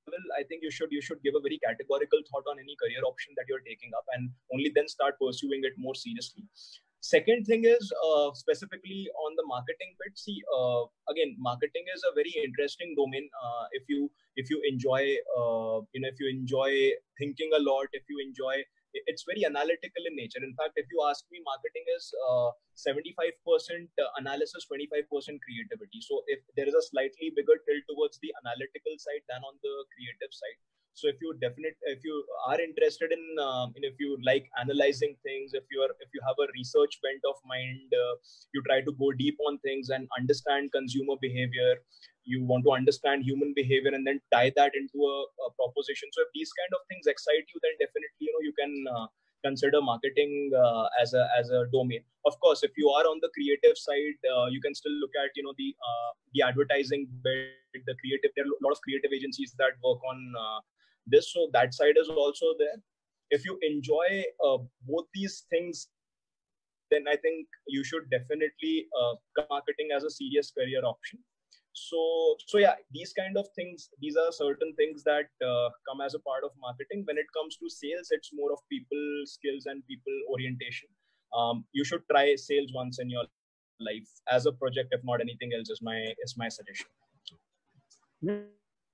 level. I think you should give a very categorical thought on any career option that you're taking up, and only then start pursuing it more seriously. Second thing is specifically on the marketing bit. See, again, marketing is a very interesting domain. If you enjoy, if you enjoy thinking a lot, if you enjoy, it's very analytical in nature. In fact, if you ask me, marketing is 75% analysis, 25% creativity. So if there is a slightly bigger tilt towards the analytical side than on the creative side. So if you are interested in, if you like analyzing things, if you have a research bent of mind, you try to go deep on things and understand consumer behavior, you want to understand human behavior and then tie that into a proposition. So if these kind of things excite you, then definitely, you can consider marketing as a domain. Of course, if you are on the creative side, you can still look at, the advertising bit, the creative. There are a lot of creative agencies that work on this. So that side is also there. If you enjoy both these things, then I think you should definitely marketing as a serious career option. So yeah, these kind of things, these are certain things that come as a part of marketing. When it comes to sales, it's more of people skills and people orientation. You should try sales once in your life as a project, if not anything else, is my suggestion.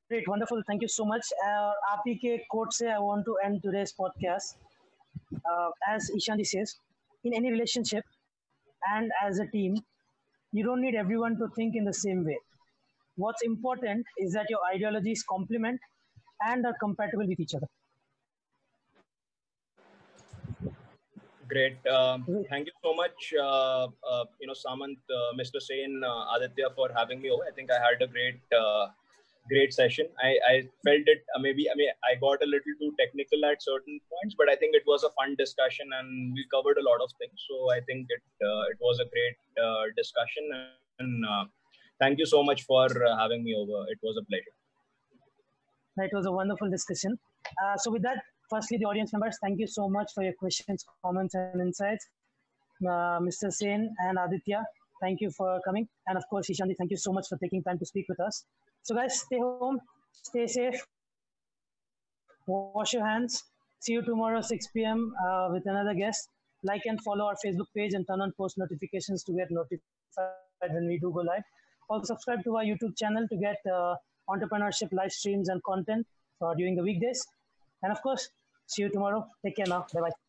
Great, wonderful. Thank you so much. RPK quote say I want to end today's podcast. As Ishan says, in any relationship and as a team, you don't need everyone to think in the same way. What's important is that your ideologies complement and are compatible with each other. Great. Thank you so much, Samant, Mr. Sen, Aditya, for having me over. I think I had a great session. I felt it, I got a little too technical at certain points, but I think it was a fun discussion and we covered a lot of things. So I think it was a great discussion, and thank you so much for having me over. It was a pleasure. It was a wonderful discussion. So with that, firstly, the audience members, thank you so much for your questions, comments, and insights. Mr. Sen and Aditya, thank you for coming. And of course, Ishan, thank you so much for taking time to speak with us. So guys, stay home, stay safe, wash your hands. See you tomorrow 6 p.m. With another guest. Like and follow our Facebook page and turn on post notifications to get notified when we do go live. Also subscribe to our YouTube channel to get entrepreneurship live streams and content during the weekdays. And of course, see you tomorrow. Take care now. Bye-bye.